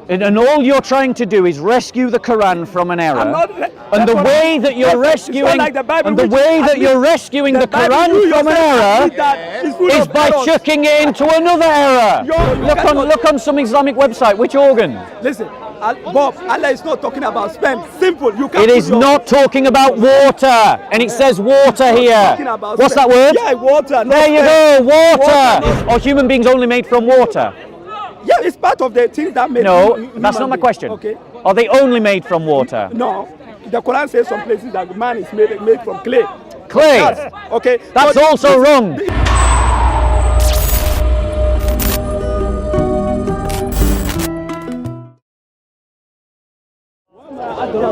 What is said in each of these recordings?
And all you're trying to do is rescue the Quran from an error. And the way that you're rescuing, the Quran from an error is by chucking it into another error. Look on some Islamic website. Which organ? Listen, Bob, Allah is not talking about sperm. Simple. It is not talking about water, and it says water here. What's that word? Yeah, water. There you go, water. Are human beings only made from water? Yeah, it's part of the things that made. No, that's not my question. Okay. Are they only made from water? No. The Quran says some places that man is made from clay. Clay. Yes. Okay. That's also wrong.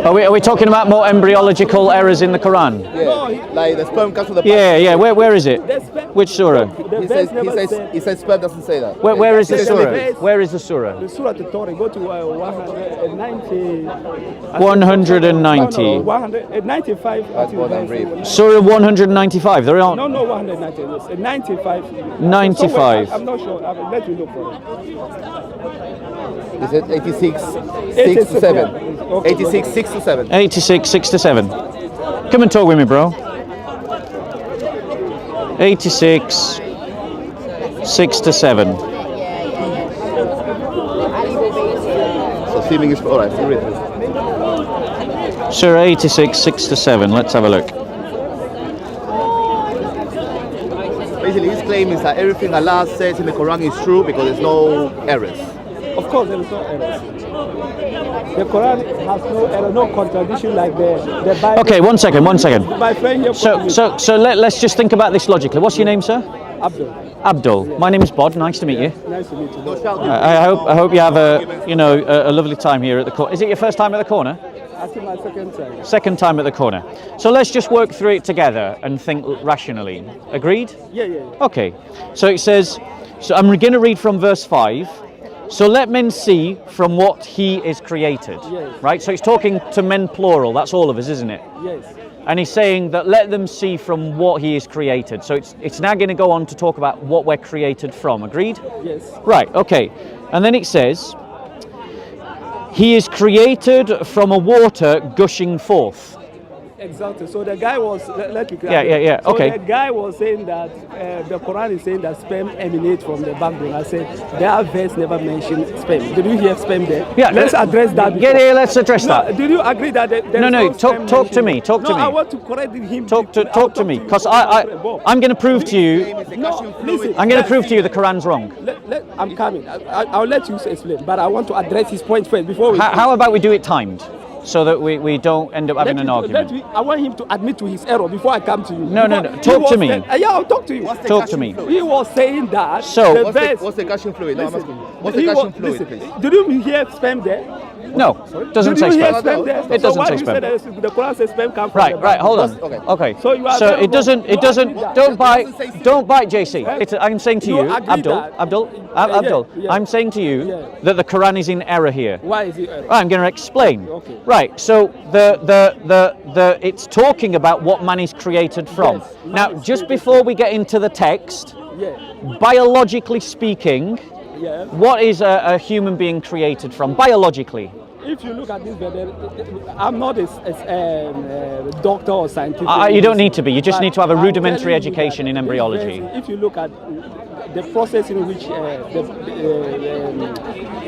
Are we talking about more embryological errors in the Quran? Yeah, like the sperm comes from the. Yeah. Where is it? Which surah? He says sperm doesn't say that. Where is the surah? Where is the surah? The surah to Torah. Go to 190. 190. 195. That's what I'm reading. Surah 195. There aren't. No, 190. It's 95. 95. I'm not sure. Let me look for it. Is it 86, 6 to 7? 86, 6 to 7. 86, 6 to 7. Come and talk with me, bro. 86, 6 to 7. So assuming it's alright, so read it. Surah 86, 6 to 7. Let's have a look. Basically, his claim is that everything Allah says in the Quran is true because there's no errors. Of course, there is no errors. The Quran has no error, no contradiction like the Bible. Okay, one second. My friend here. So let's just think about this logically. What's your name, sir? Abdul. Abdul. Yeah. My name is Bod. Nice to meet you. Nice to meet you. I hope you have a lovely time here at the corner. Is it your first time at the corner? I think my second time. Second time at the corner. So let's just work through it together and think rationally. Agreed? Yeah. Okay. So it says. So I'm going to read from verse 5. So let men see from what he is created. Yes. Right? So it's talking to men plural. That's all of us, isn't it? Yes. And he's saying that let them see from what he is created. So it's now going to go on to talk about what we're created from. Agreed? Yes. Right, okay. And then it says, he is created from a water gushing forth. Exactly. So the guy was. Let me Yeah. So Okay. the guy was saying that the Quran is saying that sperm emanates from the backbone. I said that verse never mentioned sperm. Did you hear sperm there? Yeah. Let's address that. Yeah. Let's address that. Did you agree that there No. Talk to me. Talk to me. I want to correct him. Talk to me, because I'm going to prove to you. No, listen. I'm going to prove to you the Quran's wrong. I'm coming. I'll let you explain, but I want to address his point first before we. How about we do it timed? So that we don't end up having an argument. I want him to admit to his error before I come to you. No. Talk to me. Yeah, I'll talk to you. Talk to me. He was saying that. So what's the gushing fluid? No, I'm asking. What's the gushing fluid, please? Did you hear sperm there? No, it doesn't say sperm. It doesn't say sperm. The Quran says sperm comes from Right, hold on. Okay. So it doesn't. Don't bite, JC. I'm saying to you, Abdul. I'm saying to you that the Quran is in error here. Why is it error? I'm going to explain. Okay. Right. So it's talking about what man is created from. Yes, Now, just before we get into the text, biologically speaking. Yeah. What is a human being created from, biologically? If you look at this, I'm not a doctor or scientific. You don't need to be. You just need to have a rudimentary education in embryology. If you look at the process in which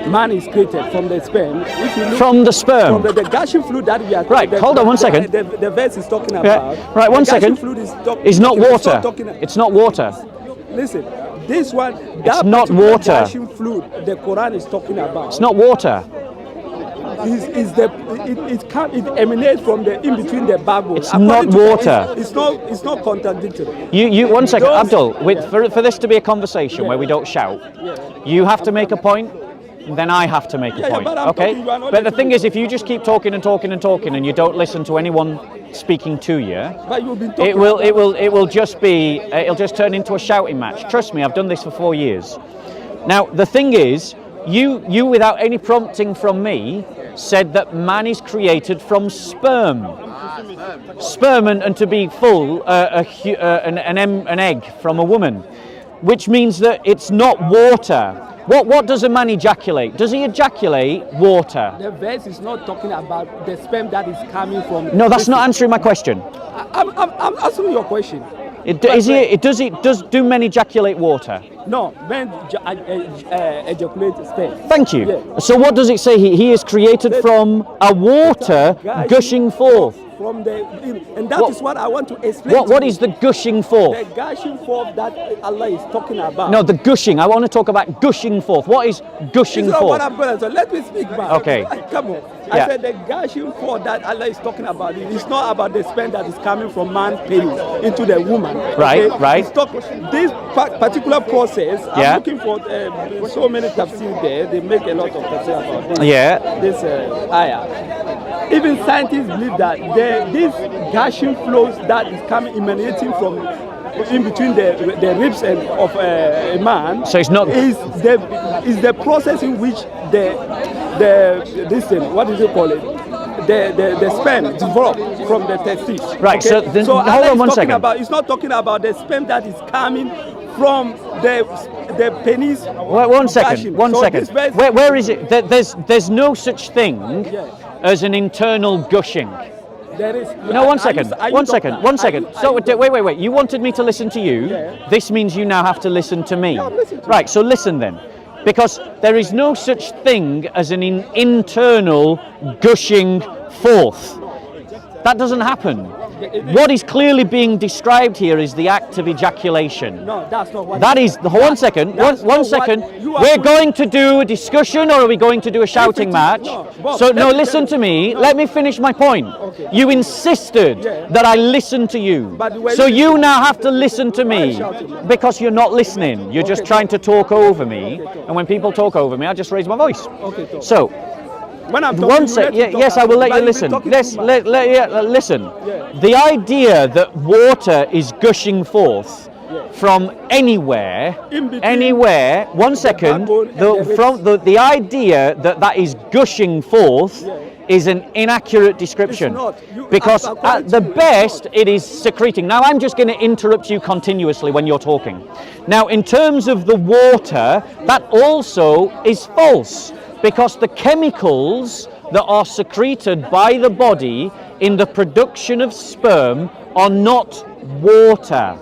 man is created from the sperm. If you look from the sperm? From the gushing fluid that we are. Right, hold on one second. The verse is talking about. Yeah. Right, one second. It's not water. It's not water. Listen, this one, it's not water. Gushing fluid the Quran is talking about. It's not water. It emanates from the in between the backbone. It's not water. It's not contradictory. You one second, Abdul. For this to be a conversation where we don't shout, you have to make a point. Then I have to make a point. Okay. But the thing is, if you just keep talking and you don't listen to anyone speaking to you, it'll just turn into a shouting match. Trust me, I've done this for 4 years. Now the thing is, you without any prompting from me said that man is created from sperm. Sperm, and to be full, an egg from a woman. which means that it's not water. What does a man ejaculate? Does he ejaculate water? The verse is not talking about the sperm that is coming from. No, that's not answering my question. I'm answering your question. Do men ejaculate water? No, men ejaculate sperm. Thank you. Yeah. So what does it say? He is created from a water gushing forth. From and that is what I want to explain. What is the gushing forth? The gushing forth that Allah is talking about. No, the gushing. I want to talk about gushing forth. What is gushing it's not forth? What I'm going to say. Let me speak back. Okay. Come on. Yeah. I said the gushing forth that Allah is talking about. It's not about the sperm that is coming from man's penis into the woman. Right, okay? right. This particular process. Yeah. I'm looking for so many tafsir there. They make a lot of tafsir about this. Yeah. This ayah. Even scientists believe that these gushing flows that is coming emanating from in between the ribs of a man. So it's not is the process in which this thing, what is it called? The sperm develop from the testes. Right. Okay? So hold on one second. It's not talking about the sperm that is coming from the penis. One second. Gushing. One second. Where is it? There's no such thing as an internal gushing. There is. No, one second. One second. So wait. You wanted me to listen to you. Yeah. This means you now have to listen to me. Yeah, listen to Right. So listen then, because there is no such thing as an internal gushing forth. That doesn't happen. What is clearly being described here is the act of ejaculation. No, that's not what. That is the one second. One second. We're going to do a discussion, or are we going to do a shouting match? No, listen to me. Let me finish my point. Okay. You insisted that I listen to you, so you now have to listen to me because you're not listening. You're just trying to talk over me, and when people talk over me, I just raise my voice. Okay, talk. So. When I'm One sec. Yes, I will let you listen. Listen. Yeah. The idea that water is gushing forth from anywhere. One second. The idea that is gushing forth is an inaccurate description. Because at the best, it is secreting. Now, I'm just going to interrupt you continuously when you're talking. Now, in terms of the water, that also is false. Because the chemicals that are secreted by the body in the production of sperm are not water.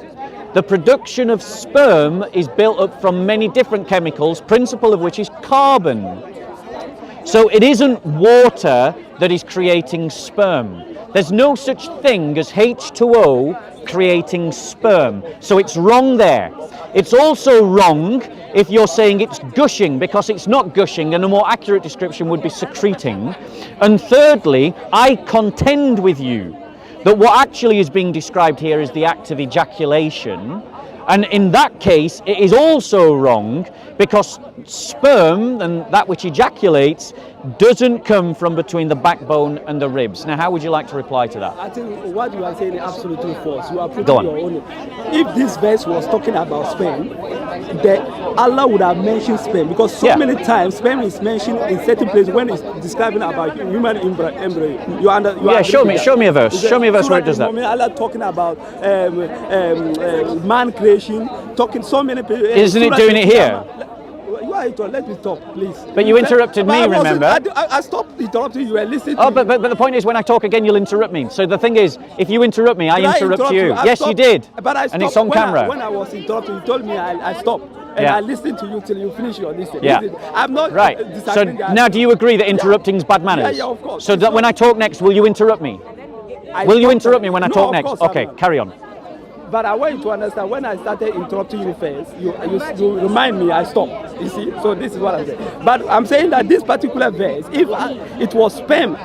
The production of sperm is built up from many different chemicals, principal of which is carbon. So it isn't water that is creating sperm. There's no such thing as H2O creating sperm. So it's wrong there. It's also wrong if you're saying it's gushing, because it's not gushing, and a more accurate description would be secreting. And thirdly, I contend with you that what actually is being described here is the act of ejaculation. And in that case, it is also wrong, because sperm, and that which ejaculates, doesn't come from between the backbone and the ribs. Now, how would you like to reply to that? I think what you are saying is absolutely false. You are putting Go on. your own. If this verse was talking about sperm, then Allah would have mentioned sperm, because so many times sperm is mentioned in certain places when it's describing about human embryo. Show me a verse. Show me a verse where it does that. Allah talking about man creation, talking so many people. Isn't it doing it here? Let me talk, please. But you interrupted me, remember? I stopped interrupting you. I listened to you. But the point is, when I talk again, you'll interrupt me. So the thing is, if you interrupt me, I interrupt you. Yes, you did. But I stopped, and it's on camera. When I was interrupting, you told me I stopped. And I listened to you till you finish your listen. Yeah. I'm not right. So now, do you agree that interrupting is bad manners? Yeah, of course. So that when I talk next, will you interrupt me? Will you interrupt me when I talk next? Okay, carry on. But I want you to understand, when I started interrupting you first, you remind me I stopped. You see? So this is what I'm saying. But I'm saying that this particular verse, if it was sperm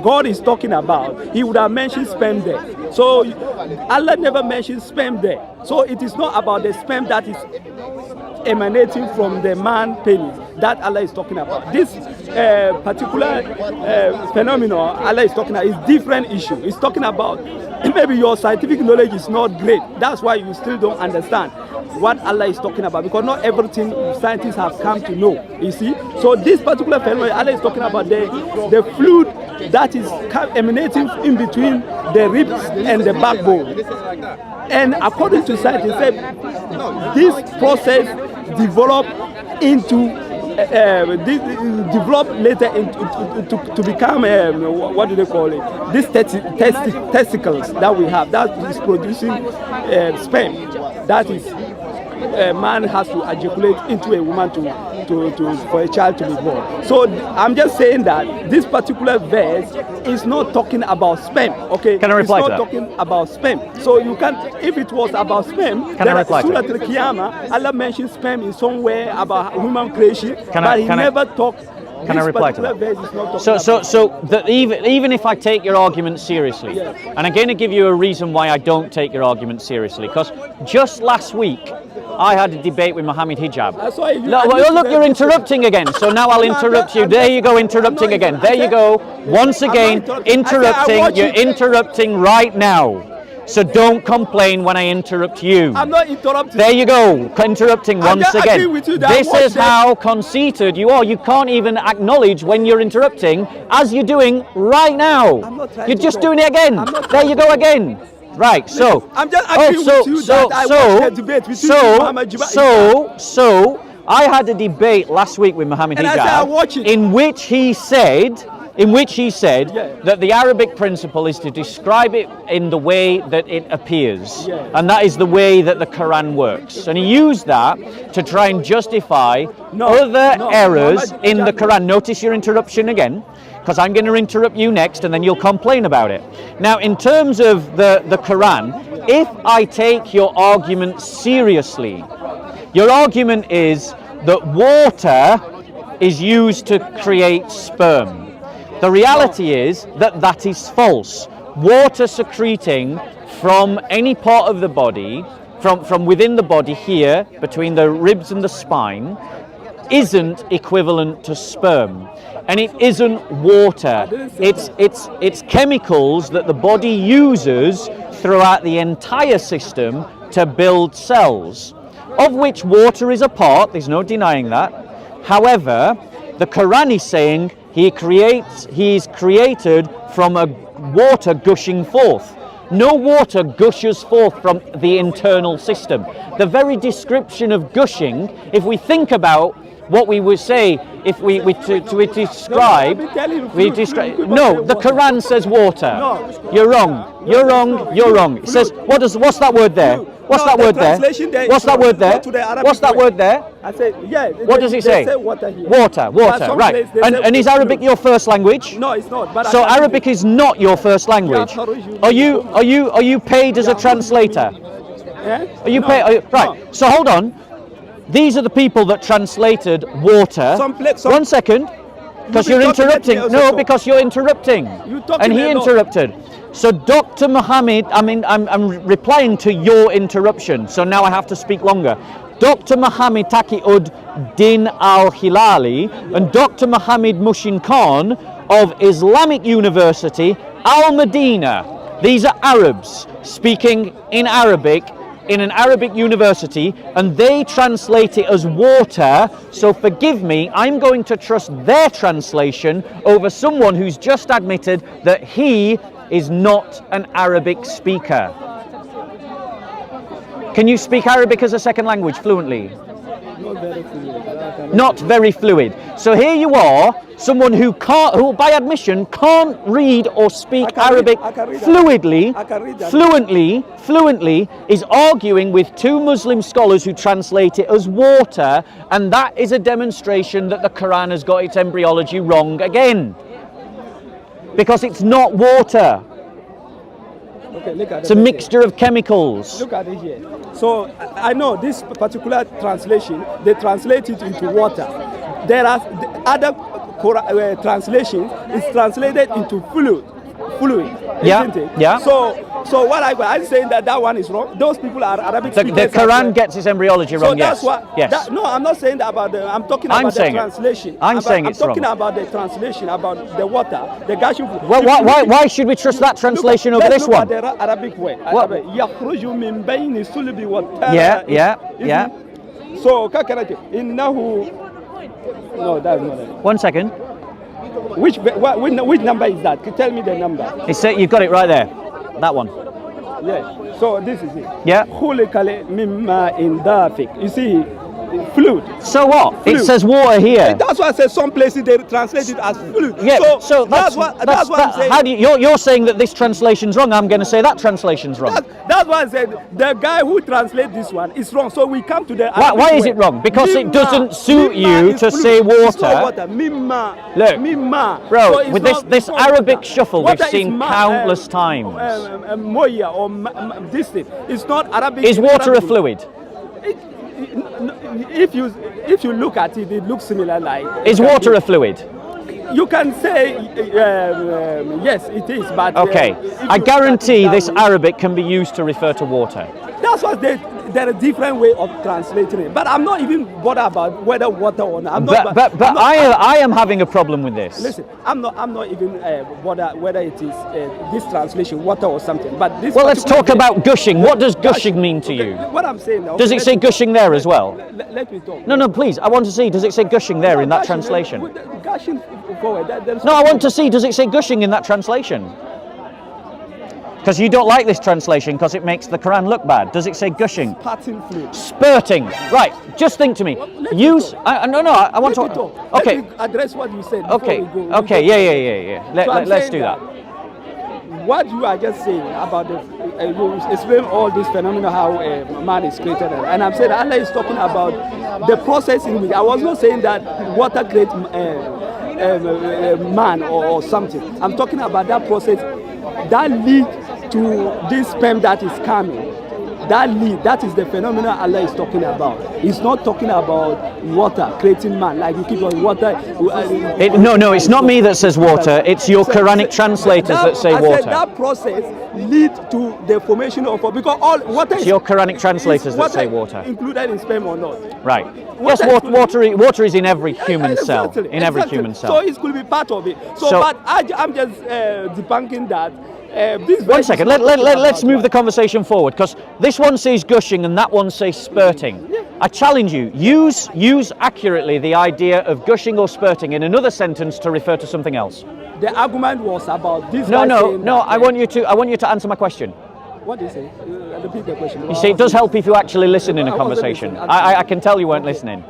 God is talking about, he would have mentioned sperm there. So Allah never mentioned sperm there. So it is not about the sperm that is emanating from the man penis that Allah is talking about. This particular phenomenon Allah is talking about is different issue. It's talking about maybe your scientific knowledge is not great. That's why you still don't understand what Allah is talking about, because not everything scientists have come to know. You see, so this particular phenomenon Allah is talking about the fluid that is emanating in between the ribs and the backbone. And according to science, they say this process developed into develop later to become what do they call it? These testicles that we have that is producing sperm. That is, a man has to ejaculate into a woman for a child to be born. So I'm just saying that this particular verse is not talking about sperm. Okay, can I reply to that? It's not talking about sperm. So you can, if it was about sperm, can I reply to Surah Al-Qiyamah, Allah mentions sperm in somewhere about human creation, but He never talked. Can I reply to that? Even if I take your argument seriously, and I'm going to give you a reason why I don't take your argument seriously, because just last week I had a debate with Mohammed Hijab. Look, you're interrupting again, so now I'll interrupt you. There you go, interrupting again. There you go, once again, interrupting. You're interrupting right now. So don't complain when I interrupt you. I'm not interrupting. There you go, interrupting once again. This is how conceited you are. You can't even acknowledge when you're interrupting, as you're doing right now. You're just doing it again. There you go again. Right, so I'm just agreeing with you that I watched the debate with Muhammad Hijab. So I had a debate last week with Mohammed Hijab in which he said that the Arabic principle is to describe it in the way that it appears, and that is the way that the Quran works. And he used that to try and justify other errors in the Quran. Notice your interruption again, because I'm going to interrupt you next and then you'll complain about it. Now, in terms of the Quran, if I take your argument seriously, your argument is that water is used to create sperm. The reality is that that is false. Water secreting from any part of the body, from within the body here, between the ribs and the spine, isn't equivalent to sperm. And it isn't water. It's chemicals that the body uses throughout the entire system to build cells, of which water is a part, there's no denying that. However, the Quran is saying he is created from a water gushing forth. No water gushes forth from the internal system. The very description of gushing, if we think about what we would say if we describe, no, the Quran says water. You're wrong. You're wrong. You're wrong. It says, what's that word there? What's that word there? What's that word there? What's that word there? I said, yeah. What does it say? Water, right. And is Arabic your first language? No, it's not. But so Arabic is not your first language. Are you paid as a translator? Are you paid? Right. So hold on. These are the people that translated water. 1 second, because you're interrupting. No, because you're interrupting. And he interrupted. So Dr. Mohammed, I'm replying to your interruption, so now I have to speak longer. Dr. Mohammed Taqi-ud-Din Al-Hilali and Dr. Mohammed Mushin Khan of Islamic University, Al-Madinah. These are Arabs speaking in Arabic in an Arabic university, and they translate it as water. So forgive me, I'm going to trust their translation over someone who's just admitted that he is not an Arabic speaker. Can you speak Arabic as a second language fluently? Not very fluid. So here you are, someone who by admission can't read or speak Arabic fluently, is arguing with two Muslim scholars who translate it as water, and that is a demonstration that the Quran has got its embryology wrong again. Because it's not water. Okay, look at it's a mixture of chemicals. Look at it here. So I know this particular translation, they translate it into water. There are other translations, it's translated into fluid, isn't it? Yeah. So what I'm saying that one is wrong. Those people are Arabic speakers. The Quran gets its embryology wrong. So that's what. Yes. No, I'm not saying that about the. I'm talking about the translation. I'm talking about the translation about the water, the gushing. Well, why should we trust that translation over this one? Look at the Arabic way. Yeah. So, no, that's not it. 1 second. Which number is that? Tell me the number. You've got it right there. That one. Yeah. So this is it. Yeah. You see, fluid. So what? Fluid. It says water here. That's why I said some places they translate it as fluid. Yeah. So that's what I'm saying. How do you're saying that this translation's wrong? I'm going to say that translation's wrong. That's why I said the guy who translates this one is wrong. So we come to the. Why is it wrong? Because it doesn't suit you to say water. It's not water. Mimma. Look, Mimma. Bro, so with this Arabic shuffle we've seen countless times. Moya or this thing. It's not Arabic. Is water a fluid? If you look at it, it looks similar. Like is water a fluid? You can say yes, it is, but okay. I guarantee this Arabic can be used to refer to water. That's what there are different way of translating it. But I'm not even bothered about whether water or not. I am having a problem with this. Listen, I'm not even bothered whether it is this translation water or something. But this. Well, let's talk about gushing. What does gushing mean to you? What I'm saying. Does it say gushing there as well? Let me talk. No, please. I want to see. Does it say gushing there in that translation? Gushing forward. No, I want to see. Does it say gushing in that translation? Because you don't like this translation because it makes the Quran look bad. Does it say gushing? Spurting. Right. Just think to me. Use. I want to. Okay. Let me address what you said. Okay. Okay. Yeah. Let's do that. What you are just saying about you explain all this phenomenon how man is created, and I'm saying Allah is talking about the process in which I was not saying that water creates man or something. I'm talking about that process that leads to this sperm that is coming. That is the phenomenon Allah is talking about. He's not talking about water creating man, like you keep on water. No, it's not me that says water. It's your Quranic translators that say water. I said that process leads to the formation of because all water. It's your Quranic translators that say water. Included in sperm or not? Right. Yes, water is in every human cell. In every human cell. So it could be part of it. But I'm just debunking that. One second, let's move the conversation forward because this one says gushing and that one says spurting. I challenge you, use accurately the idea of gushing or spurting in another sentence to refer to something else. The argument was about this. No, I want you to answer my question. What do you say? Repeat the question. You see, it does help if you actually listen in a conversation. I can tell you weren't listening.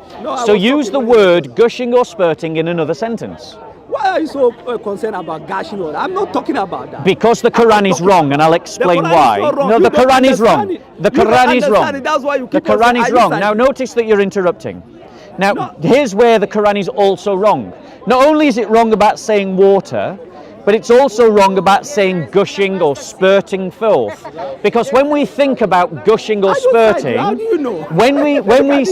So use the word gushing or spurting in another sentence. Why are you so concerned about gushing? I'm not talking about that. Because the Quran is wrong, and I'll explain why. No, the Quran is wrong. The Quran is wrong. The Quran is wrong. Now notice that you're interrupting. Now here's where the Quran is also wrong. Not only is it wrong about saying water, but it's also wrong about saying gushing or spurting forth. Because when we think about gushing or spurting, how do you know? when we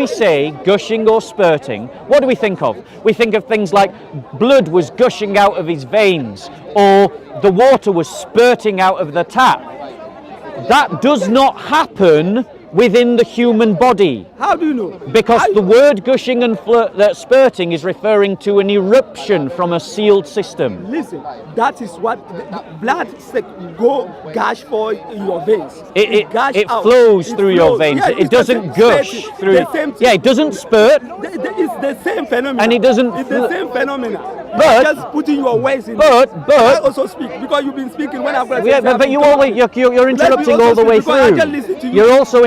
say gushing or spurting, what do we think of? We think of things like blood was gushing out of his veins or the water was spurting out of the tap. That does not happen within the human body. How do you know? Because the word gushing and spurting is referring to an eruption from a sealed system. Listen, that is what blood gush for your veins. It flows through your veins. Yeah, it doesn't gush through. It doesn't spurt. It's the same phenomenon. And it doesn't. It's the same phenomenon. But just putting your words in. But I also speak because you've been speaking when I've got. Yeah, but you're interrupting all the way through. You're also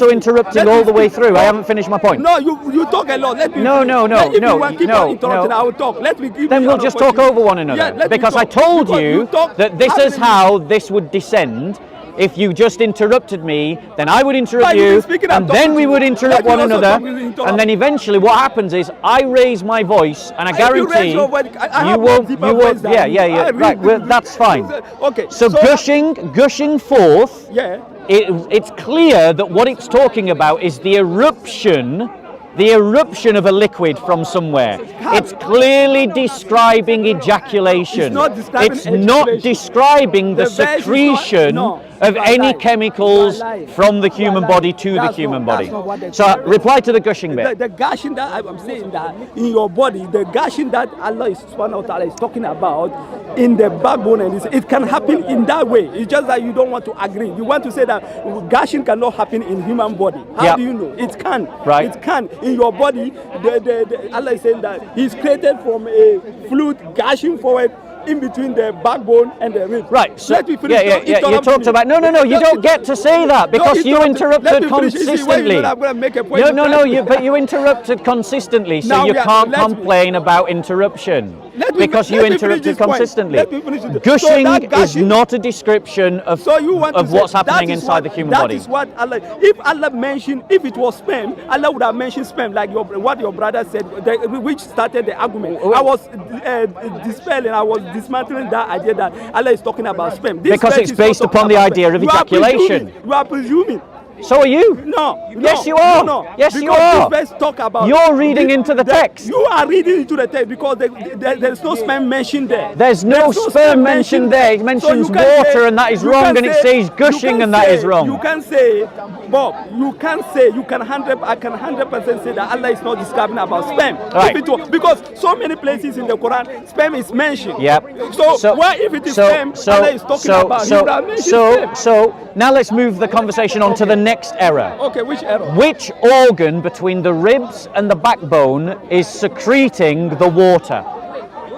interrupting all the way through. I haven't finished my point. No, you talk a lot. Let me. No. I will talk. Let me give. Then we'll just talk over one another. Because I told you that this is how this would descend. If you just interrupted me, then I would interrupt you, and then we would interrupt one another, and then eventually what happens is I raise my voice, and I guarantee you won't. Yeah. Right, well, that's fine. Okay. So gushing forth. Yeah. It's clear that what it's talking about is the eruption of a liquid from somewhere. It's clearly describing ejaculation. It's not describing the secretion of You are any lying. chemicals You are lying. from the You are human lying. body to the That's human not- body. that's not what the So Quran- reply to the gushing bit. The gushing that I'm saying that in your body, the gushing that Allah is subhanahu wa ta'ala is talking about in the backbone, and it can happen in that way. It's just that you don't want to agree. You want to say that gushing cannot happen in human body. How Yep. do you know? It can. Right. It can. In your body, Allah is saying that He's created from a fluid gushing forward in between the backbone and the rib. Right, so Let me finish. yeah, Don't you interrupt talked me. about no, you don't get to say that because you Let interrupted me finish. You see, when you consistently. know that I'm going to make a point, No, but you interrupted consistently, so Now you we are- can't let me- complain about interruption Let me- because you let me finish interrupted this point. consistently. Let me finish it. Gushing So that is gushing- not a description of So you want of to say what's happening that is inside what- the human that body. is what Allah. If Allah mentioned, if it was sperm, Allah would have mentioned sperm, like what your brother said, which started the argument. I was dispelling, I was dismantling that idea that Allah is talking about sperm. This Because verse it's is not based talking upon the about idea sperm. of You are ejaculation. presuming- You are presuming. So are you? No. Yes, no, you are. No. Yes, you because are. This verse talk about. You're reading into the text. You are reading into the text because there's no sperm mentioned there. There's no sperm mentioned there. It So mentions you can water say- and that is you wrong, can and it say- says gushing you and can that is say- wrong. You can say, Bob, you can say, I can 100% say that Allah is not describing about sperm. Right. If it was, because so many places in the Quran, sperm is mentioned. Yep. So why if it is sperm, Allah is talking about, he would have mentioned sperm. so now let's move the conversation on to the next error. Okay, which error? Which organ between the ribs and the backbone is secreting the water?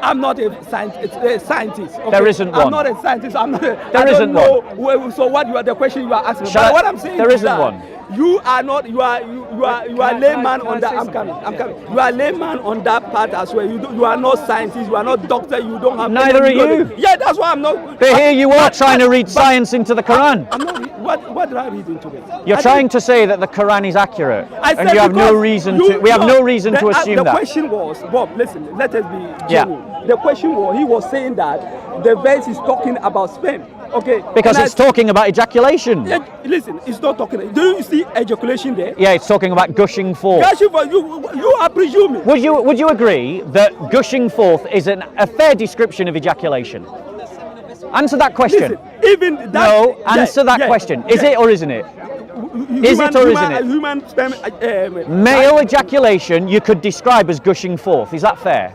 I'm not a scientist. Okay? There isn't one. I'm not a scientist. I'm not. There I don't isn't know. So what you are the question you are asking? Shall But I- what I'm saying there is isn't that one. you are not. You are layman on that. I'm coming. You are layman on that part as well. You are not scientist. You are not doctor. You don't have. Neither any are knowledge. you. Yeah, that's why I'm not. But here you are trying to read but- science into the Quran. I'm not. What did I read into this? You're I trying didn't- to say that the Quran is accurate, I and said you have no because reason you- to. We have no reason to assume the that. question was, Bob, listen, let us be Yeah. genuine. The question was, he was saying that the verse is talking about sperm. Okay. Because and it's talking about ejaculation. Listen, it's not talking. Do you see ejaculation there? Yeah, it's talking about gushing forth. Gushing for you are presuming. Would you agree that gushing forth is a fair description of ejaculation? Answer that question. Listen, even that. No, answer that question. Is it or isn't it? Is it or isn't it? Human sperm. Male ejaculation you could describe as gushing forth. Is that fair?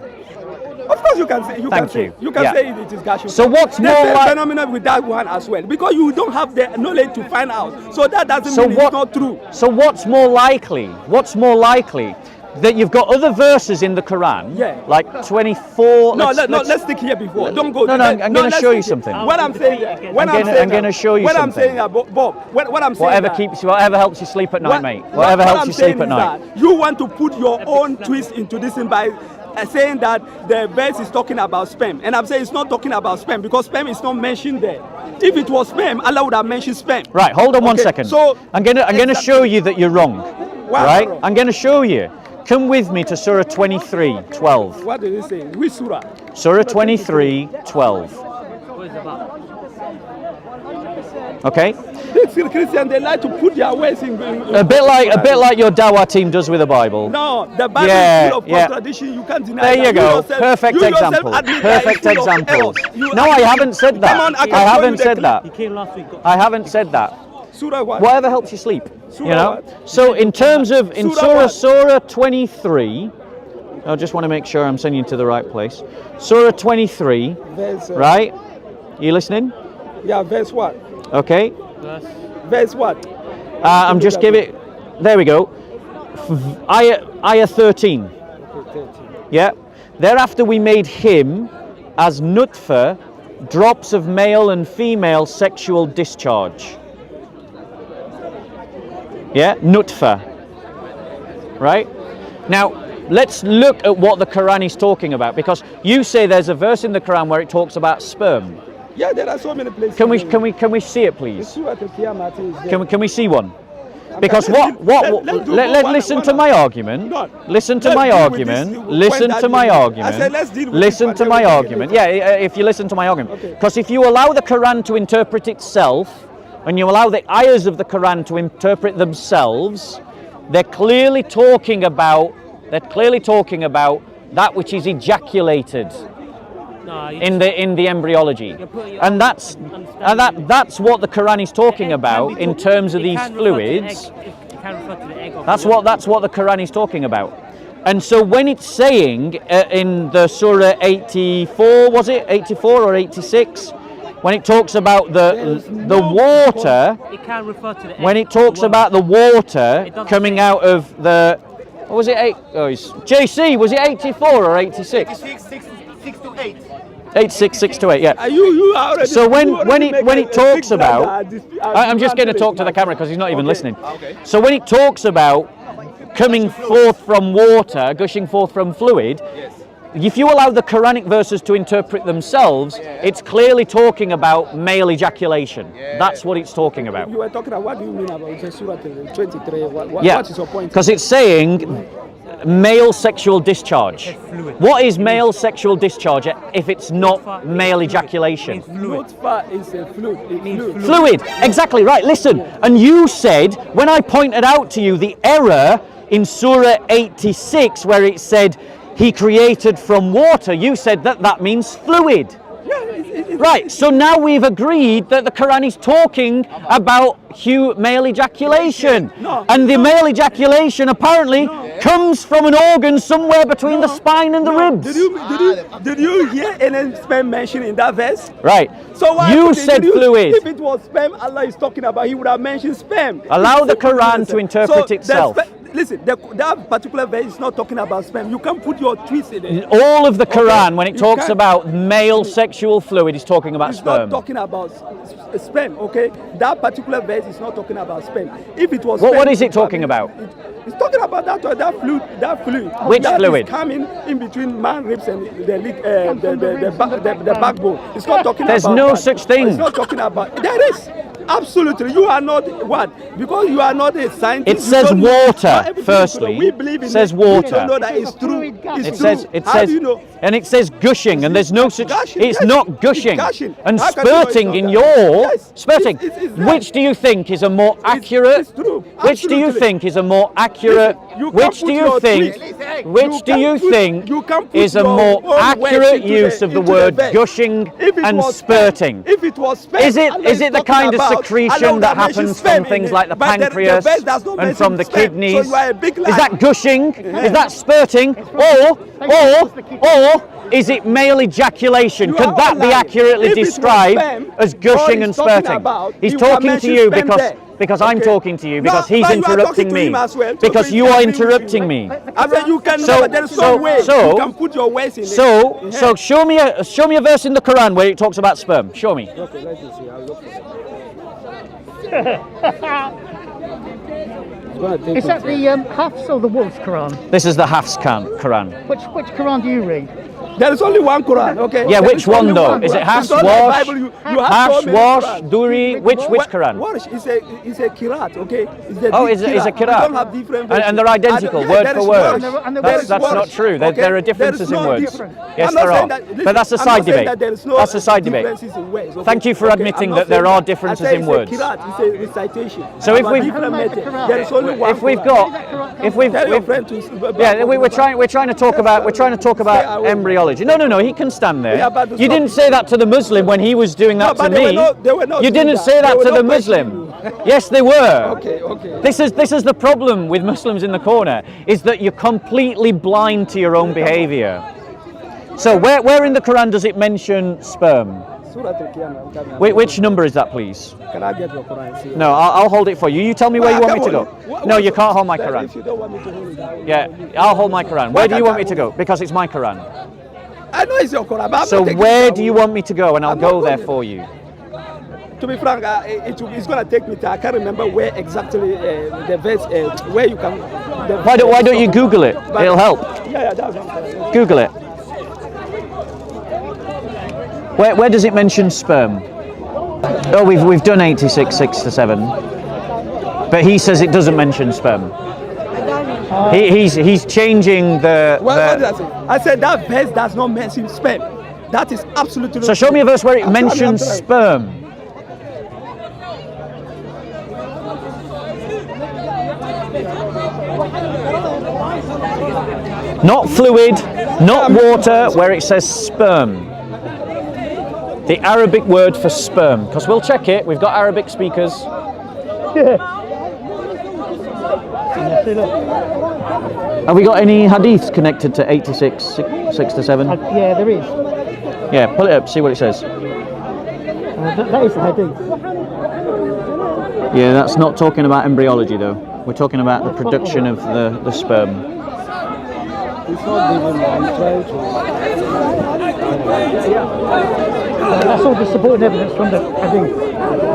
Of course, you can say. Thank you. You can Yeah. say it is gushing. So what's There's more a like- phenomenon with that one as well, because you don't have the knowledge to find out. So that doesn't So mean what? it's not true. So what's more likely? What's more likely? That you've got other verses in the Quran, Yeah. like 24. Let's stick here before. Don't go. No, I'm gonna let's show you stick here. something. What I'm saying, I'm gonna show you what something. I'm saying, Bob, what I'm saying, Whatever helps you sleep at night, what- mate. what- Whatever what helps I'm you sleep saying at is night. that you want to put your own twist into this thing by saying that the verse is talking about sperm, and I'm saying it's not talking about sperm because sperm is not mentioned there. If it was sperm, Allah would have mentioned sperm. Right, hold on one Okay, second. so- I'm gonna show you that you're wrong. Why am I Right? wrong? I'm gonna show you. Come with me to Surah 23:12. What did he say? Which surah? Surah 23:12. Okay? Christian, they like to put their words in. A bit like your Dawah team does with the Bible. No, the Bible Yeah, is full of yeah. contradiction. You can't deny There that. you go. yourself- Perfect you yourself example. admit that Perfect it's full of example. errors. You No, I admit- haven't said that. Come on, can I show haven't you the said clip. that. He came last week. I haven't said that. Surah what? Whatever helps you sleep. You Surah know. what? So in terms of in Surah Surah what? 23, I just want to make sure I'm sending you to the right place. Surah 23, Verse, right? You listening? Yeah, verse what? Okay. Verse what? I'm just giving. There we go. Ayah 13. Yeah. Thereafter we made him as nutfa, drops of male and female sexual discharge. Yeah, nutfa. Right? Now, let's look at what the Quran is talking about, because you say there's a verse in the Quran where it talks about sperm. Yeah, there are so many places. Can we see it, please? Surah Al-Qiyamah is there. Can we see one? Because Let's do one listen at to one. my argument. No, Listen to let's my deal with argument. this Listen point to that my you made. argument. I said let's deal with Listen this to one, my then we argument. take it Yeah, if you listen to my argument. Okay. Because if you allow the Quran to interpret itself, and you allow the ayahs of the Quran to interpret themselves, they're clearly talking about that which is ejaculated. in the embryology, and that's what the Quran is talking about in terms of these fluids. That's what the Quran is talking about. And so when it's saying in the Surah 84, was it 84 or 86, when it talks about the water, It can refer to the egg. when it talks about the water coming out of the, what was it? JC, was it 84 or 86? 6 to 8. 86, 6 to 8, yeah. You already, So when it talks big about, brother, I'm just going to talk to the camera because he's not even listening. Okay. So when it talks about coming forth from water, gushing forth from fluid, if you allow the Quranic verses to interpret themselves, it's clearly talking about male ejaculation. That's what it's talking about. You were talking about, what do you mean about the Surah 23? What is your point? Because it's saying male sexual discharge. What is male sexual discharge if it's not male ejaculation? Nutfa is a fluid. Fluid, exactly right. Listen, and you said, when I pointed out to you the error in Surah 86 where it said he created from water, you said that means fluid. Right, so now we've agreed that the Quran is talking about male ejaculation. And the male ejaculation apparently comes from an organ somewhere between the spine and the ribs. Did you hear any sperm mentioned in that verse? Right, So why you did said fluid. If it was sperm Allah is talking about, he would have mentioned sperm. Allow the Quran to interpret itself. Listen, that particular verse is not talking about sperm. You can put your twist in it. All of the Quran, when it You talks can- about male sexual fluid, is talking about It's sperm. not talking about sperm, okay? That particular verse is not talking about sperm. If it was What sperm, is it talking about? It's talking about that fluid. Which that fluid? Is coming in between man ribs and the backbone. It's not talking There's about no that. such thing. It's not talking about. There is. Absolutely. You are not what? Because you are not a scientist. It you says don't know. water, Not everything is firstly. true. We believe in It says it. water. We don't know that it's true. It's It true. says, How do you know? and it says gushing, and there's no such. Gushing, It's yes, not it's gushing. gushing. And How can you know it's spurting not in that? your Yes, spurting. it's that. Which do you think is a more accurate? it's true. Which do you Absolutely. think is a more accurate? Listen, you can Which put do you your think? twist. Which do you think you can put is a your more own words accurate into use of the into word verse. gushing If it and was spurting? If it was sperm, Is it Allah the talking kind of about- secretion Allah that mentions happens sperm from in things it, like the but pancreas verse does not and mention from the sperm, kidneys? So you are a big liar. Is that gushing? Is that spurting? Or is it male ejaculation? You Could are that all be lying. accurately If it was described sperm, as all gushing he's and talking spurting? about, He's he would have talking to mentioned you sperm there. because I'm Okay. talking to you, because No, he's but you are talking interrupting to me. him as well, so Because we you can are agree with interrupting you. me. I said you can So- never. There is so- no way so- you can put your words in it. So show me a verse in the Quran where it talks about sperm. Show me. Okay, let me see. I'll look for it. It's gonna take Is that the Hafs or the Wolf's Quran? This is the Hafs Quran. Which Quran do you read? There is only one Quran, okay? Yeah, There which is only one though? one Is it Quran. Hafs, It's not the Wash, Bible, you have Hafs, so many Wash, Qurans. Duri? Which Quran? Wash is a kirat, okay? It's a Oh, big it's a We kirat. don't have different And they're versions. identical, Yeah, word there for is word. wash. And There is That's wash, not true. okay? There are There differences is in no words. difference. Yes, I'm not there saying are. that- listen, But that's a I'm side not saying debate. that there is no That's a side debate. differences in words, okay? Thank you for Okay, admitting I'm that not there saying are that. differences I say in it's words. A kirat, it's a recitation. So if About we- different How about the methods. Quran? There is only one If we've Quran. got, Tell your friend to. yeah, we're trying to talk about embryology. No, he can stand there. Yeah, but You stop. didn't say that to the Muslim when he was doing that No, to but they me. were not You doing didn't that. say They that were to the not questioning Muslim. Yes, they were. Okay. This is the problem with Muslims in the corner, is that you're completely blind to your own behavior. So where in the Quran does it mention sperm? Surah Al-Qiyamah. Which number is that, please? Can I get your Quran? See? No, I'll hold it for you. You tell me where you want me to go. No, you can't hold my If Quran. you don't want me to hold it, I will Yeah, hold it. I'll hold my Quran. Where do you can't want I me to go? hold Because it's my Quran. I know it's your Quran, but I'm So not taking where it do you away. want me to go, and I'll I'm not go there going for you. To be frank, it's going to take me to. I can't remember where exactly the verse where you can. Why don't you Google it? It'll help. Yeah, that's what I'm saying. Google it. Where does it mention sperm? Oh, we've done 86, 6 to 7. But he says it doesn't mention sperm. He's changing the. What did I say? I said that verse does not mention sperm. That is absolutely. So show me a verse where it I'm trying. mentions sperm. I'm Not fluid, not water, where it says sperm. The Arabic word for sperm, because we'll check it. We've got Arabic speakers. Have we got any hadiths connected to 86, 6 to 7? Yeah, there is. Yeah, pull it up, see what it says. That is the hadith. Yeah, that's not talking about embryology though. We're talking about the production of the sperm. That's all the supporting evidence from the hadith.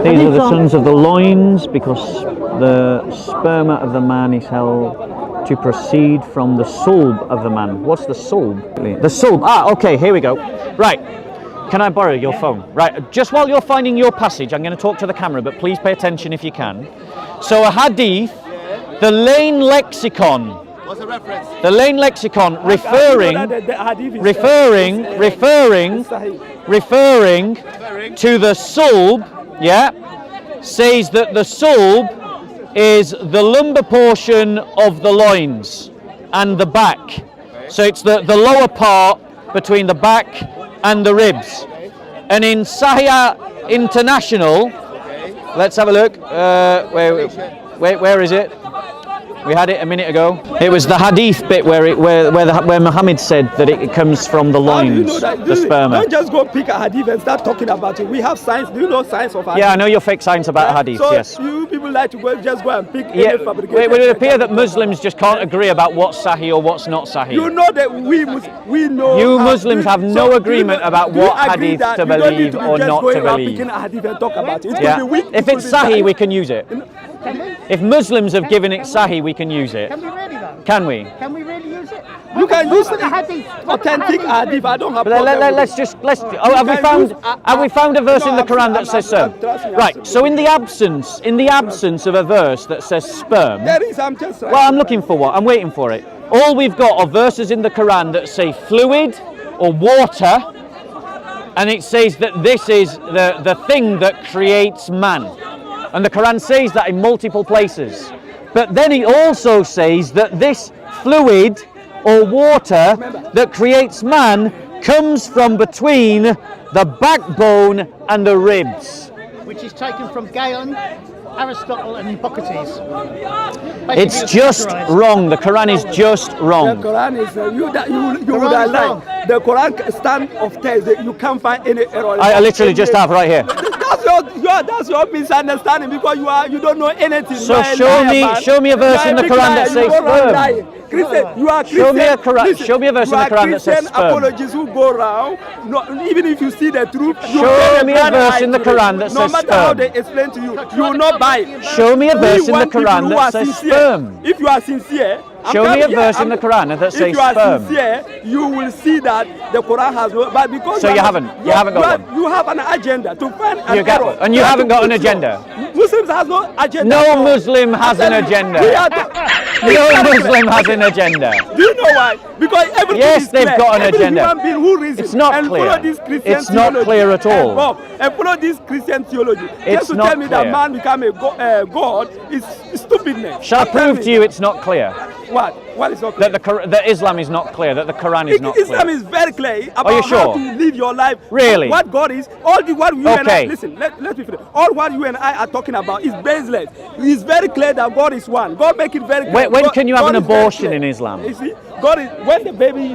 These are the sons of the loins, because the sperma of the man is held to proceed from the sulb of the man. What's the sulb? The sulb. Okay, here we go. Right. Can I borrow your phone? Right. Just while you're finding your passage, I'm going to talk to the camera, but please pay attention if you can. So a hadith, the Lane Lexicon. What's the reference? The Lane Lexicon referring to the sulb, says that the sulb is the lumbar portion of the loins and the back. So it's the lower part between the back and the ribs. And in Sahih International, let's have a look. Where is it? We had it a minute ago. It was the hadith bit where Muhammad said that it comes from the loins, the sperma. Don't just go pick a hadith and start talking about it. We have science. Do you know science of hadith? Yeah, I know your fake science about hadith. So yes. you people like to just go and pick Yeah, any fabrication. it would appear that Muslims just can't agree about what's sahih or what's not sahih. You know that we know. You Muslims have no agreement about what hadith to believe or not to believe. Picking a hadith and talk about it. Yeah. If it's sahih, we can use it. If Muslims have given it sahih, we can use it. Can we really though? Can we? Can we really use it? You can use the hadith. authentic hadith. I don't have. Let's have we found a verse in the Quran that says so? Right. So in the absence of a verse that says sperm, There is. I'm just. well, I'm looking for what? I'm waiting for it. All we've got are verses in the Quran that say fluid or water, and it says that this is the thing that creates man. And the Quran says that in multiple places. But then it also says that this fluid or water that creates man comes from between the backbone and the ribs. Which is taken from Galen, Aristotle and Hippocrates. It's just wrong. The Quran is just The wrong. Quran is you would Quran is like wrong. the Quran stand of test. You can't find any error. I literally just have right here. That's your misunderstanding because you don't know anything. So You are a show liar, me- man. show me a verse You are in the big Quran liar. that You says go around sperm. lying. Christian, you are Christian. Show me a Quran- Listen, show me a verse you in the are Quran that says Christian sperm. apologists who go around. No, even if you see the truth, you Show tell me the a man verse I in the do. Quran that No says matter how sperm. they explain to you, you will not buy it. Show me a verse in the want people Quran who that are says sincere. sperm. If you are sincere, Show me a verse in the Quran that says if you are sperm. sincere, you will see that the Quran has no. But because So you haven't got one. You have an agenda to find an You got error. one. And you haven't got an agenda. Muslims has no agenda. No at all. Muslim has an I'm telling you, agenda. we are No Muslim has an agenda. Do you know why? Because everything Yes, is they've clear. got an Every agenda. human being who reasons It's not and clear. follow this Christian It's not theology clear at all. And follow this Christian theology. It's Just to not tell me that clear. man become a God is stupidness. Shall I prove to you it's not clear? What? What is not clear? That Islam is not clear, that the Quran is not Islam clear. is very clear about Are you how sure? to live your life. Really? What God is. What you and I Okay. listen. Let's be fair. All what you and I are talking about is baseless. It's very clear that God is one. God make it very clear. When God- can you have God an is very abortion clear. in Islam? You see, God is when the baby,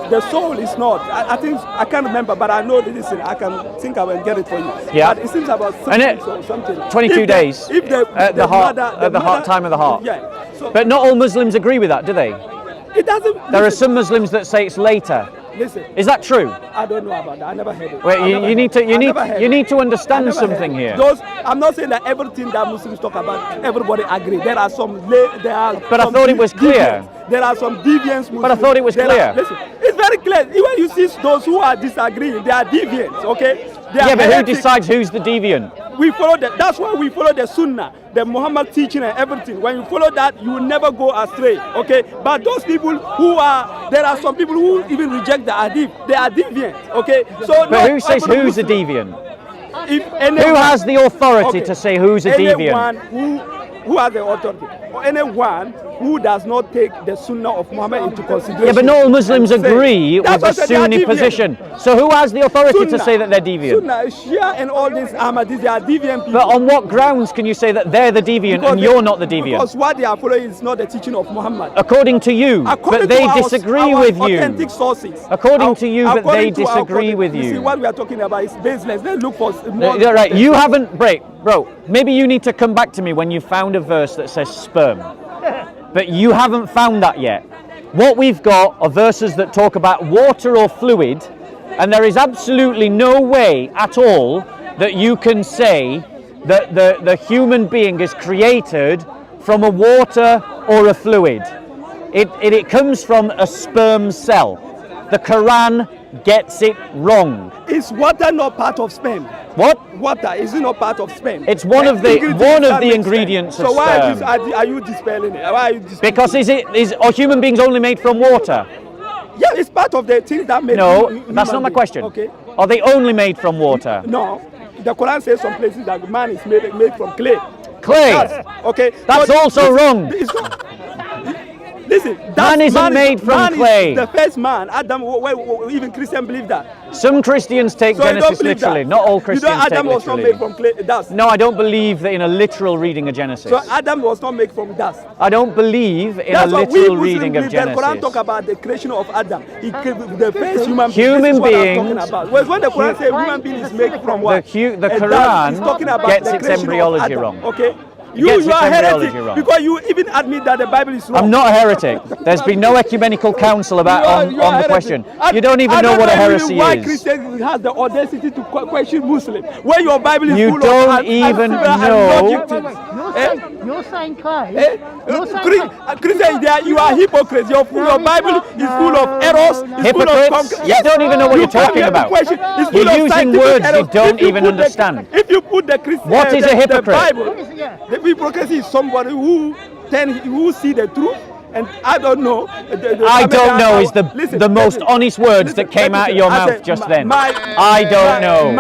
the soul is not. I think I can't remember, but I know. Listen, I can think I will get it for you. Yeah. But it seems about And 6 it- weeks or something. 22 If days If the at the heart, mother, at the heart, time of the heart. Yeah. So But not all Muslims agree with that, do they? it doesn't. There are some Muslims that say it's later. Listen. Is that true? I don't know about that. I never heard it. Wait, I you never need heard to it. I never heard you it. need to I understand never something heard it. here. Those, I'm not saying that everything that Muslims talk about, everybody agree. There are some. There are. But I some thought it was clear. deviants. There are some deviants. Muslims. But I thought it was There clear. listen, it's very clear. Even you see those who are disagreeing, they are deviants. Okay. They are Yeah, but who heretics. decides who's the deviant? We follow that. That's why we follow the Sunnah, the Muhammad teaching and everything. When you follow that, you will never go astray. Okay. But those people there are some people who even reject the Hadith. They are deviant. Okay. So. But who says who's a deviant? If anyone, Who has the authority to say who's a deviant? Anyone who has the authority. anyone who does not take the Sunnah of Muhammad into consideration. Yeah, but not all Muslims and say- agree That's with the what I said, they are Sunni deviant. position. So who has the authority to Sunnah. say that they're deviant? Sunnah, Shia and all these Ahmadis, they are deviant people. But on what grounds can you say that they're the deviant Because and they- you're not the deviant? Because what they are following is not the teaching of Muhammad. According to you, According but they to our- disagree our with you. authentic sources. According to you, but according they to our disagree with You see, you. what we are talking about is baseless. Let's look for more. You're right. You haven't, bro. Maybe you need to come back to me when you found a verse that says sperm, but you haven't found that yet. What we've got are verses that talk about water or fluid, and there is absolutely no way at all that you can say that the human being is created from a water or a fluid. It comes from a sperm cell. The Quran gets it wrong. Is water not part of sperm? What? Water is it not part of sperm? It's one of the Ingredients that ingredients of make sperm. So why sperm. are you dispelling it? Why are you dispelling Because are human beings only made from water? Yeah, it's part of the things that make No, human that's not my being. question. Okay. Are they only made from water? No. The Quran says some places that man is made from clay. Clay. Okay. That's also wrong. It's not, listen, Man isn't made from man clay. Is the first man, Adam. Even Christians believe that. Some Christians take So you don't Genesis believe literally. that. Not all You Christians know take Adam was not literally. made from clay, dust. No, I don't believe that in a literal reading of Genesis. So Adam was not made from dust. I don't believe in That's a what we literal Muslims reading of believe. The Quran Genesis. talk about the creation of Adam. The first human being. Human This is what I'm beings- talking about. Whereas when the Quran says human being is made from what? The A dust, Quran it's talking about gets the its creation of embryology Adam. wrong. Okay. Gets You its are embryology heretic wrong. because you even admit that the Bible is wrong. I'm not a heretic. There's been no ecumenical council about You are on the heretic. question. I- You don't even I know what a even heresy why is. Christians has the audacity to question Muslim when your Bible is You full don't of even know- logic things. You're saying clay. Eh? You're saying Christian, you are hypocrites. Your Bible is full of errors. It's full of Hypocrites? You don't even know what you're come talking here to about. question. It's You're full of using scientific words you errors. don't If you even put the- understand. If you put the Christian, What is a hypocrite? The Bible, Yeah. the hypocrisy is somebody who see the truth. And I don't know. I don't know is the Listen, most listen, honest words listen, that came let me out of tell your you. I mouth said just then. my- I don't know.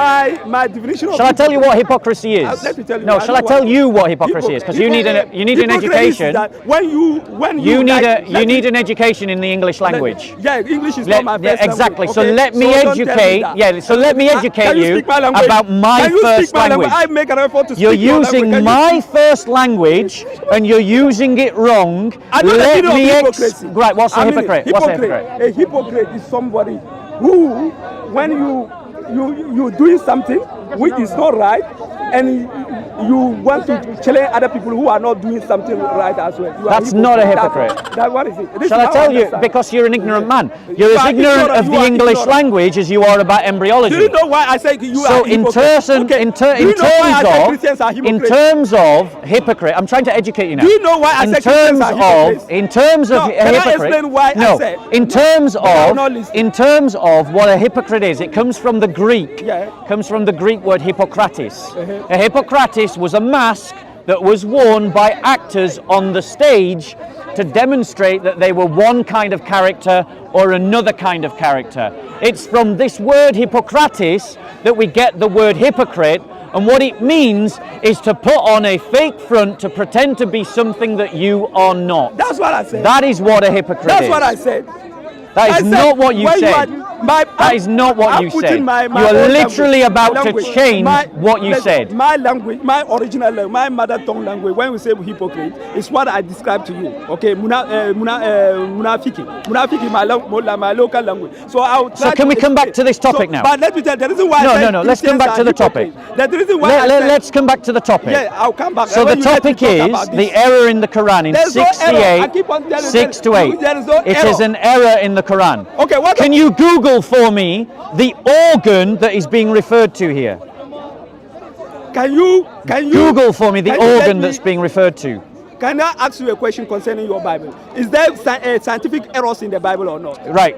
My definition of Shall I tell you what hypocrisy is? let me tell you. No, shall I know tell you what hypocrisy is? Because you need an Hypocrisy is education. that when you You need like- an education in the English language. Yeah, English is not my first exactly. language. So okay? let me So don't tell me educate. that. Yeah. So let me educate Can you speak my language? about my Can you first speak my language. I make an effort to You're speak your using language. Can you my first language and you're using it wrong. I know the Let meaning of me hypocrisy. Right. What's a I mean, hypocrite? What's a hypocrite? A hypocrite is somebody who, when you doing something which is not right, and you want to challenge other people who are not doing something right as well. You are That's not a hypocrite. What is it? This Shall is I how tell you? understand. Because you're an ignorant man. You're You as are ignorant ignorant, of you the are English ignorant. language as you are about embryology. Do you know why I say you So are in hypocrite? terms Okay. Do you know why I say Christians are hypocrites? of hypocrite, I'm trying to educate you now. Do you know why I in say terms Christians are hypocrites? in terms of No, a can I hypocrite? explain why I no. said- In terms No, I'm of not listening. in terms of what a hypocrite is, it comes from the Greek. Yeah. Comes from the Greek word Hippocrates. Uh-huh. A Hippocrates was a mask that was worn by actors on the stage to demonstrate that they were one kind of character or another kind of character. It's from this word Hippocrates that we get the word hypocrite, and what it means is to put on a fake front to pretend to be something that you are not. That's what I said. That is what a hypocrite That's is. what I said. That I is said not what you when said. That is not what you said. My You are own literally language, about to language. change what you listen, said. My language, my original language, my mother tongue language, when we say hypocrite, is what I described to you. Okay, munafiki. Munafiki, my local language. So I'll try can we come back to this topic now? But let me tell you, the reason why I said No, let's come Christians back to are the topic. hypocrites. The reason why I said, Let's come back to the topic. yeah, I'll come back. So the When you let me topic talk is about this. the error in the Quran in There's no error. I keep on 68, telling you, 6 to 8. there is no It error. is an error in the Quran. Okay, what? Can you Google for me the organ that is being referred to here? Can you Google for me the can you let organ me- that's being referred to. Can I ask you a question concerning your Bible? Is there scientific errors in the Bible or not? Right.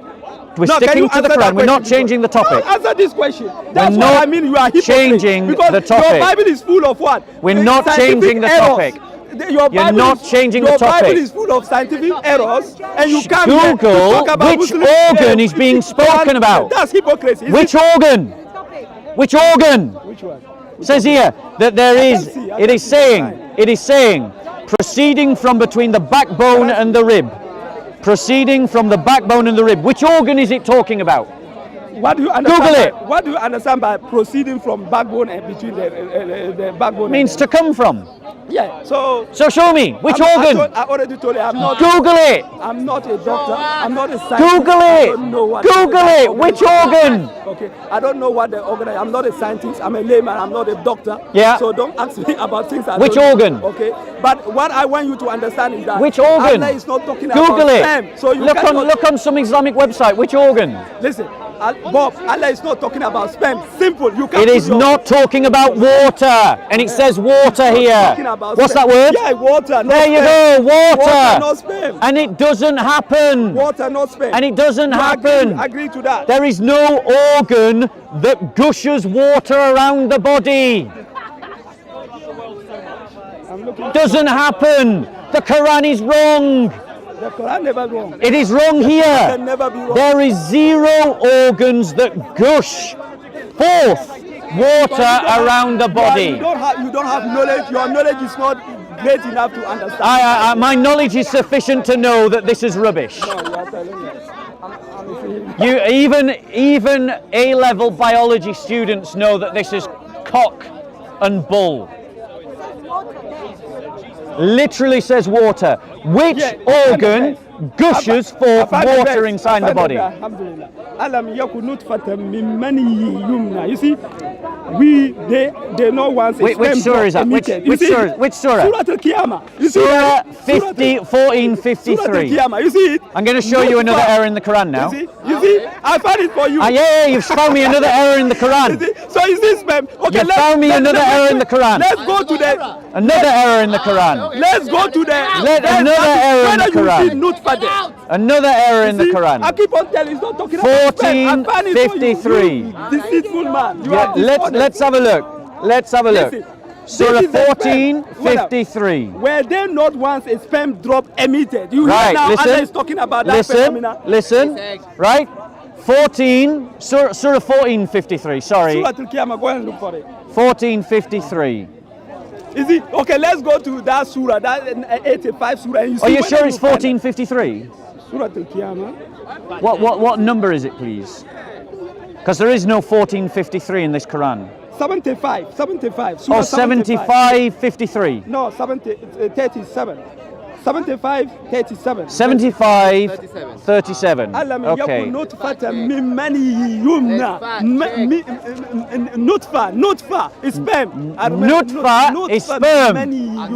We're No, can sticking you to the answer that Quran. We're not question? changing the topic. No, answer this question. That's We're what not I mean. You are hypocrite. changing because the topic. Your Bible is full of what? We're not Scientific changing the errors. topic. Your You're Bible not is, changing your the topic. Bible is full of scientific errors, and you come here to Google talk about which Muslim organ is being spoken about. That's hypocrisy. Is Which organ? Which organ? Which one? It says here that there is. see. I It can is see the saying. sign. It is saying. Proceeding from between the backbone and the rib. Proceeding from the backbone and the rib. Which organ is it talking about? What do you understand? Google it. What do you understand by proceeding from backbone and between the backbone? Means to come from. Yeah. So show me. Which organ? I already told you I'm not. Google it. I'm not a doctor. I'm not a scientist. Google I it. don't know what Google it. Which organ? Okay. I don't know what the organ is. I'm not a scientist. I'm a layman. I'm not a doctor. Yeah. So don't ask me about things. Which organ? Okay. But what I want you to understand is that Which organ? Allah is not talking Google about it. sperm. So you look on some Islamic website. Which organ? Listen, Bob. Allah is not talking about sperm. Simple. You can't. It is not talking about water, and it says water here. What's that word? Yeah, water. There you go, water. Water, not sperm. And it doesn't happen. Water, not sperm. And it doesn't happen. Agree to that. There is no organ that gushes water around the body. Doesn't happen. The Quran is wrong. The Quran never wrong. It is wrong here. Can never be wrong. There is 0 organs that gush forth water around the body. You don't have knowledge. Your knowledge is not great enough to understand. My knowledge is sufficient to know that this is rubbish. No, you are telling me. You even A-level biology students know that this is cock and bull. Literally says water. Which organ gushes forth water inside the body? You see, they know once. Which surah is that? Which surah? Which surah? Surah Al-Qiyamah. Surah 1453. You see it? I'm going to show you another error in the Quran now. You see? I found it for you. Yeah, you've found me another error in the Quran. So is this, ma'am? Okay, you found me another error in the Quran. Let's go to the... Another error in the Quran. Let's go to the... Another error in the Quran. Another error in the Quran. I keep on telling you, it's not talking about 1453. Deceitful man. Yeah, let's have a look. Let's have a look. Surah 1453. Were there not once a sperm drop emitted? You right, now listen. Allah is talking about that phenomena. Listen, right? 14, Surah 1453, sorry. Surah Al-Qiyamah, go and look for it. 1453. Is it? Okay, let's go to that surah, that 85 surah. And you see Are you sure it's 1453? Surah Al-Qiyamah. What number is it, please? Because there is no 1453 in this Quran. 75. Oh, 7553. No, 37. 75, 37. 75, 37. Okay. Nutfa is sperm. Nutfa is sperm.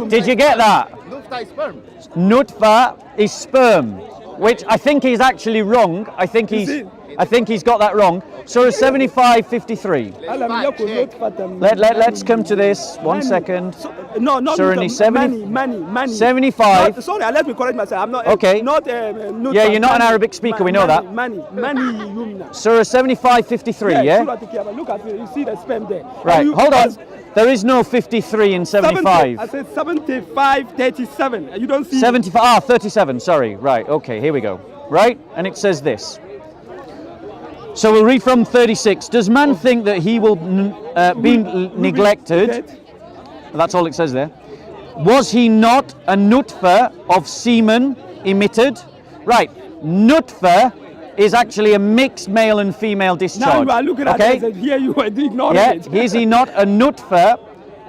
Did you get that? Nutfa is sperm. Nutfa is sperm, which I think is actually wrong. I think he's got that wrong. So 7553. Let's come to this. 1 second. No, not money. 75. No, sorry, let me correct myself. I'm not. Okay. Yeah, you're not an Arabic speaker. We know that. Money. Yumna. Surah 7553. Yeah. Look at it. You see the sperm there. Right. Hold on. There is no 53 in 75. I said 75, 37. You don't see. 75. 37. Sorry. Right. Okay. Here we go. Right. And it says this. So we'll read from 36. Does man think that he will be neglected? That's all it says there. Was he not a nutfa of semen emitted? Right. Nutfa is actually a mixed male and female discharge. Now you are looking at it and here you are ignoring it. Is he not a nutfa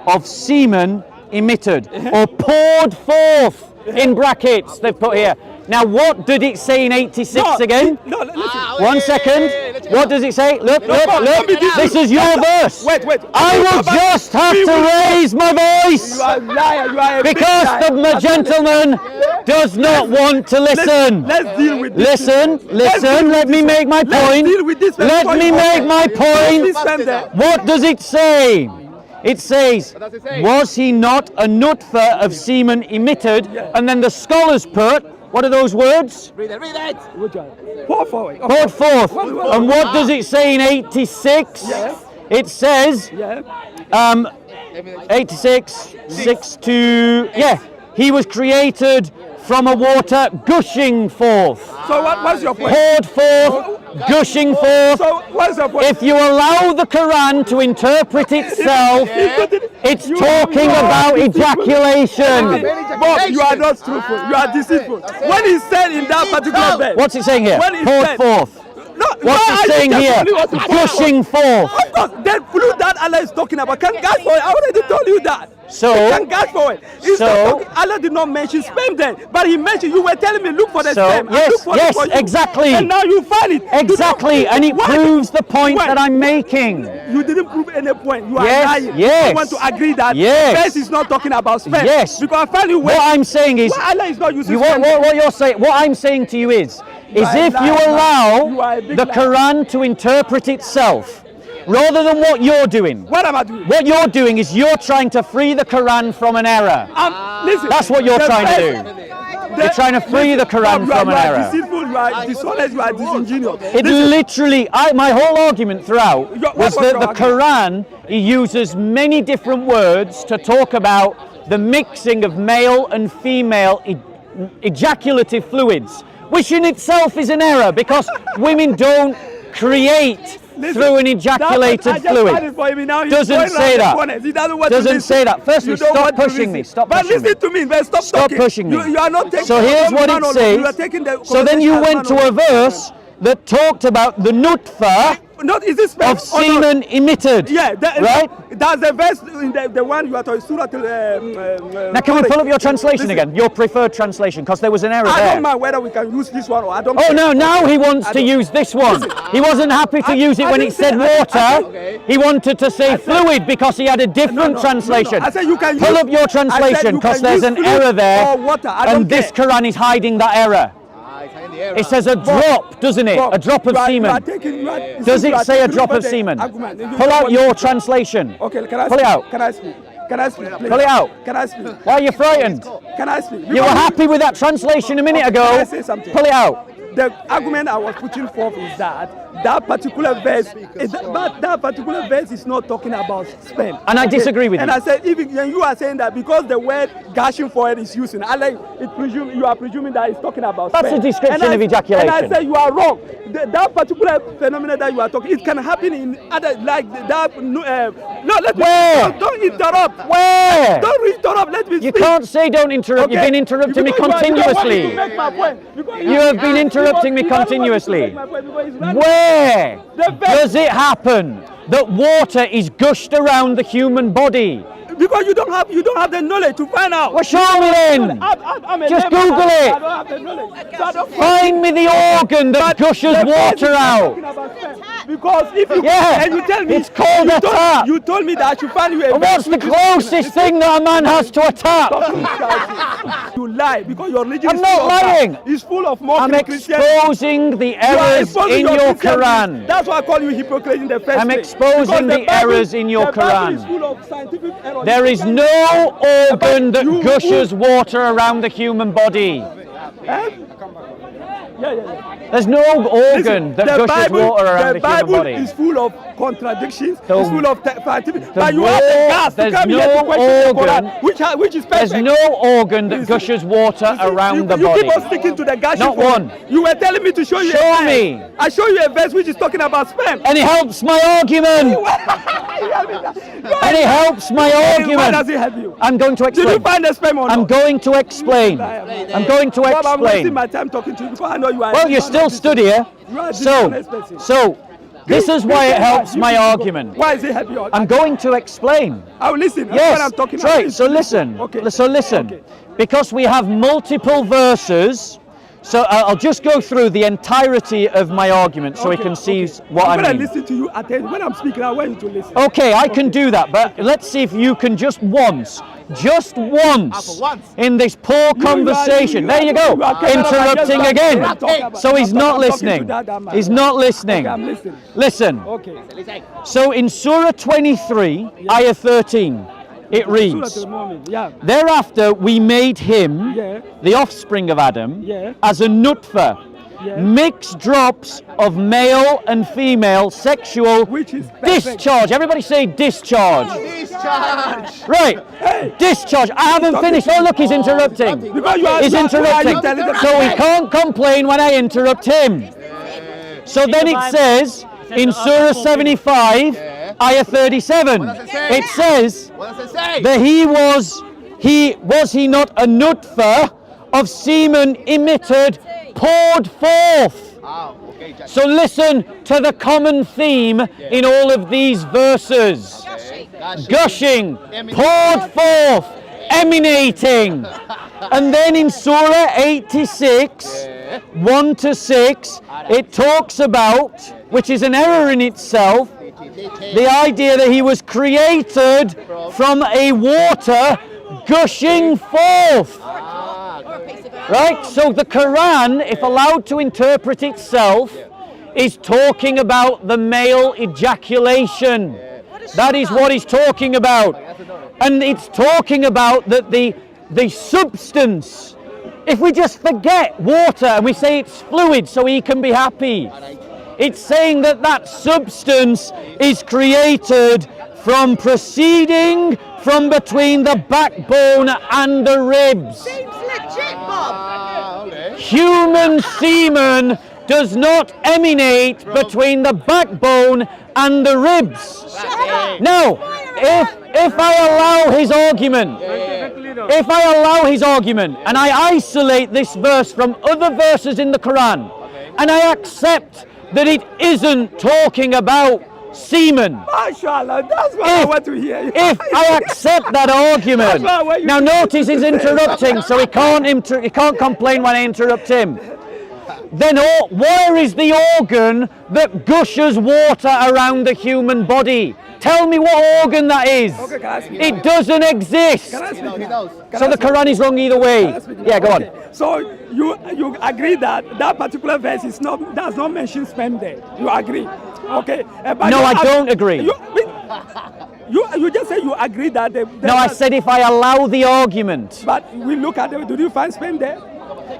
of semen emitted or poured forth? In brackets they've put here. Now what did it say in 86 again? No, listen. 1 second. What does it say? Look. This is your verse. Wait. I will just have to raise my voice. You are a liar. You are a because the gentleman does not want to listen. Let's deal with this. Listen. Let me make my point. Let me make my point. What does it say? It says, was he not a nutfa of semen emitted? And then the scholars put, what are those words? Read it. Pour forward. Poured forth. And what does it say in 86? Yes. It says, 86, 6 to, he was created from a water gushing forth. So what's your point? Poured forth gushing forth. So what's the point? If you allow the Quran to interpret itself, it's talking about ejaculation. Bob, you are not truthful. You are deceitful. When he said in that particular verse, What's it saying here? When he Poured said- forth. no, What's it saying here? Gushing forth. Of course, that clue that Allah is talking about. Can God for it? I already told you that. So- Can God for it? He's so- not talking, Allah did not mention sperm then, but He mentioned. You were telling me look for the So, sperm. I yes, look for yes, it for you. exactly. And now you find it. Exactly, and it Why? proves the point Why? that I'm making. You didn't prove any point. You are Yes, lying. yes. I want to agree that Yes. verse is not talking about sperm. Yes. Because I find you What I'm saying is, Allah is not using you, sperm. what you're saying, what I'm saying to you is are a if you liar. You allow are a big the liar. Quran to interpret itself, rather than what you're doing. What am I doing? What you're doing is you're trying to free the Quran from an error. Listen. That's what you're the trying to verse- do. You're trying to free the Quran Bob, from an you are error. deceitful, you are dishonest, you are disingenuous. It literally, my whole argument throughout What was was that your the Quran he uses many different words to talk about the mixing of male and female ejaculative fluids, which in itself is an error because women don't create through an ejaculated fluid. Doesn't say that. He doesn't want Doesn't to say that. Firstly, You don't stop want to pushing me. listen. Stop but pushing me. listen to me, man. Stop talking. Pushing me. You are not taking. So here's what man it alone. You are says. taking the So then you conversation went man to a alone. verse that talked about the nutfa Not is this of semen emitted. Yeah, right? That's the verse in the one you are talking. Surah. Now, can we pull up your translation again? Your preferred translation, because there was an error I there. don't mind whether we can use this one or I don't. Oh care. no! Now he wants to use this one. He wasn't happy to use it when it said water. He wanted to say fluid because he had a different translation. I said you can Pull use- up your I said translation you because can there's use an fluid error there, or water. I don't and this care. Quran is hiding that error. It says a drop, doesn't it? Bob, A drop of you are semen. taking- you are- Does you it are say a taking drop over of the semen? argument. You Pull don't out want your to- translation. Okay, can I Pull speak? it out. Can I speak? Can I speak? Please? Pull it out. Can I speak? Why are you frightened? Can I speak? You were happy with that translation a minute Can ago. I say something? Pull it out. The argument I was putting forth is that particular verse is not talking about sperm. And I disagree with and you. I said, even when you are saying that because the word gushing for it is used in Allah, you are presuming that it's talking about That's sperm. a description And of ejaculation. And I said you are wrong. That particular phenomenon that you are talking, it can happen in other like that. No, let me. Where? Don't interrupt. Where? Don't interrupt. Let me You speak. can't say don't interrupt. You've been interrupting me Because you don't want me to continuously. make my point. Because You have been interrupting me you don't want to continuously. make my point because it's not- Where The verse- does it happen that water is gushed around the human body? Because you don't have the knowledge to find out. Well, show me then. I'm a Just layman. Google it. I don't have the knowledge. So I don't Find me the organ that gushes The verse water is not out. talking about sex. Because if you Yeah, and you tell me it's called you a told- tap. You told me that I should find you a And what's the verse which is- closest thing that a man has to a tap? You lie because your religion I'm is not full of lying. that. It's full of I'm mockery Christianity. exposing the You are errors exposing in your Christianity. Quran. That's why I call you hypocrite in the first I'm place. exposing Because the errors in your the Bible Quran. is full of scientific errors. There is no organ that You- gushes water around the human body. Yeah. There's no organ that the gushes Bible, water around the human Bible body. is full of contradictions. The- It's full of scientific. But you have the gas to there's come here no to question the organ- Quran, which is perfect. There's no organ that gushes water around the You body. keep on sticking to the gushing. Not for it. one. You were telling me to show you. Show a verse. me. I show you a verse which is talking about sperm. And it helps my argument. And it helps my Why argument. does it help you? I'm going to Did you explain. find the sperm or not? I'm going to explain. I'm going to Bob, I'm wasting explain. my time talking to you because I know you are. Well, you still stood here. You are a So, dishonest person. so this is why it helps my argument. Why is it help you? I'm going to explain. I will listen. That's Yes, what I'm talking right. about. So listen. Okay. So listen. Okay. Because we have multiple verses. So I'll just go through the entirety of my argument so we can see what I'm I gonna mean. listen to you attentively. When I'm speaking, I want you to listen. Okay, I can do that, but let's see if you can just once in this poor conversation. There you go, interrupting again. So he's not listening. He's not listening. Okay, I'm listening. Listen. Okay. So in Surah 23, Ayah 13, it reads, Yeah. thereafter we made him, Yeah. the offspring of Adam, Yeah. as a nutfa, Yeah. mixed drops of male and female sexual Which is perfect. discharge. Everybody say discharge. Discharge. Right. Discharge. I haven't finished. Oh, look, he's interrupting. Because you are- He's why are you interrupting. telling them- So he can't complain when I interrupt him. So then it says in Surah 75, Ayah 37, it says What does it say? that he was he not a nutfa of semen emitted, poured forth. Okay, Jack. So listen to the common theme in all of these verses. Gushing, poured forth, emanating. And then in Surah 86, 1 to 6, it talks about, which is an error in itself, the idea that he was created from a water gushing forth. Right? So the Quran, if allowed to interpret itself, is talking about the male ejaculation. That is what he's talking about. And it's talking about that the substance, if we just forget water and we say it's fluid so he can be happy, it's saying that that substance is created from proceeding from between the backbone and the ribs. Seems legit, Bob. Human semen does not emanate between the backbone and the ribs. Now, if I allow his argument, and I isolate this verse from other verses in the Quran, and I accept that it isn't talking about semen. Mashallah, that's what I want to hear. If I accept that argument, now notice he's interrupting, so he can't complain when I interrupt him. Then where is the organ that gushes water around the human body? Tell me what organ that is. Okay, can I speak? It doesn't exist. Can I speak He now? does. So the Quran is wrong either way. Can I speak now? Yeah, go on. Okay. So you agree that that particular verse does not mention sperm there. You agree? Okay. But No, I don't agree. You just say you agree that. No, I said if I allow the argument. But we look at it. Did you find sperm there?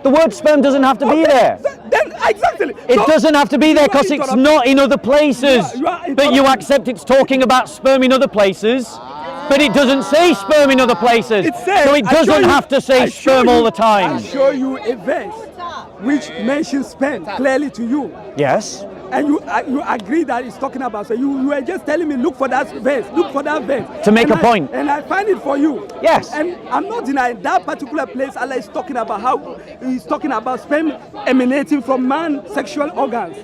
The word sperm doesn't have to be there. Then exactly. It doesn't have to be there because it's not in other places. But you accept it's talking about sperm in other places. But it doesn't say sperm in other places. So it doesn't have to say sperm all the time. I'll show you a verse which mentions sperm clearly to you. Yes. And you agree that it's talking about. So you were just telling me, look for that verse. Look for that verse. To make a point. And I find it for you. Yes. And I'm not denying that particular place. Allah is talking about how he's talking about sperm emanating from man's sexual organs.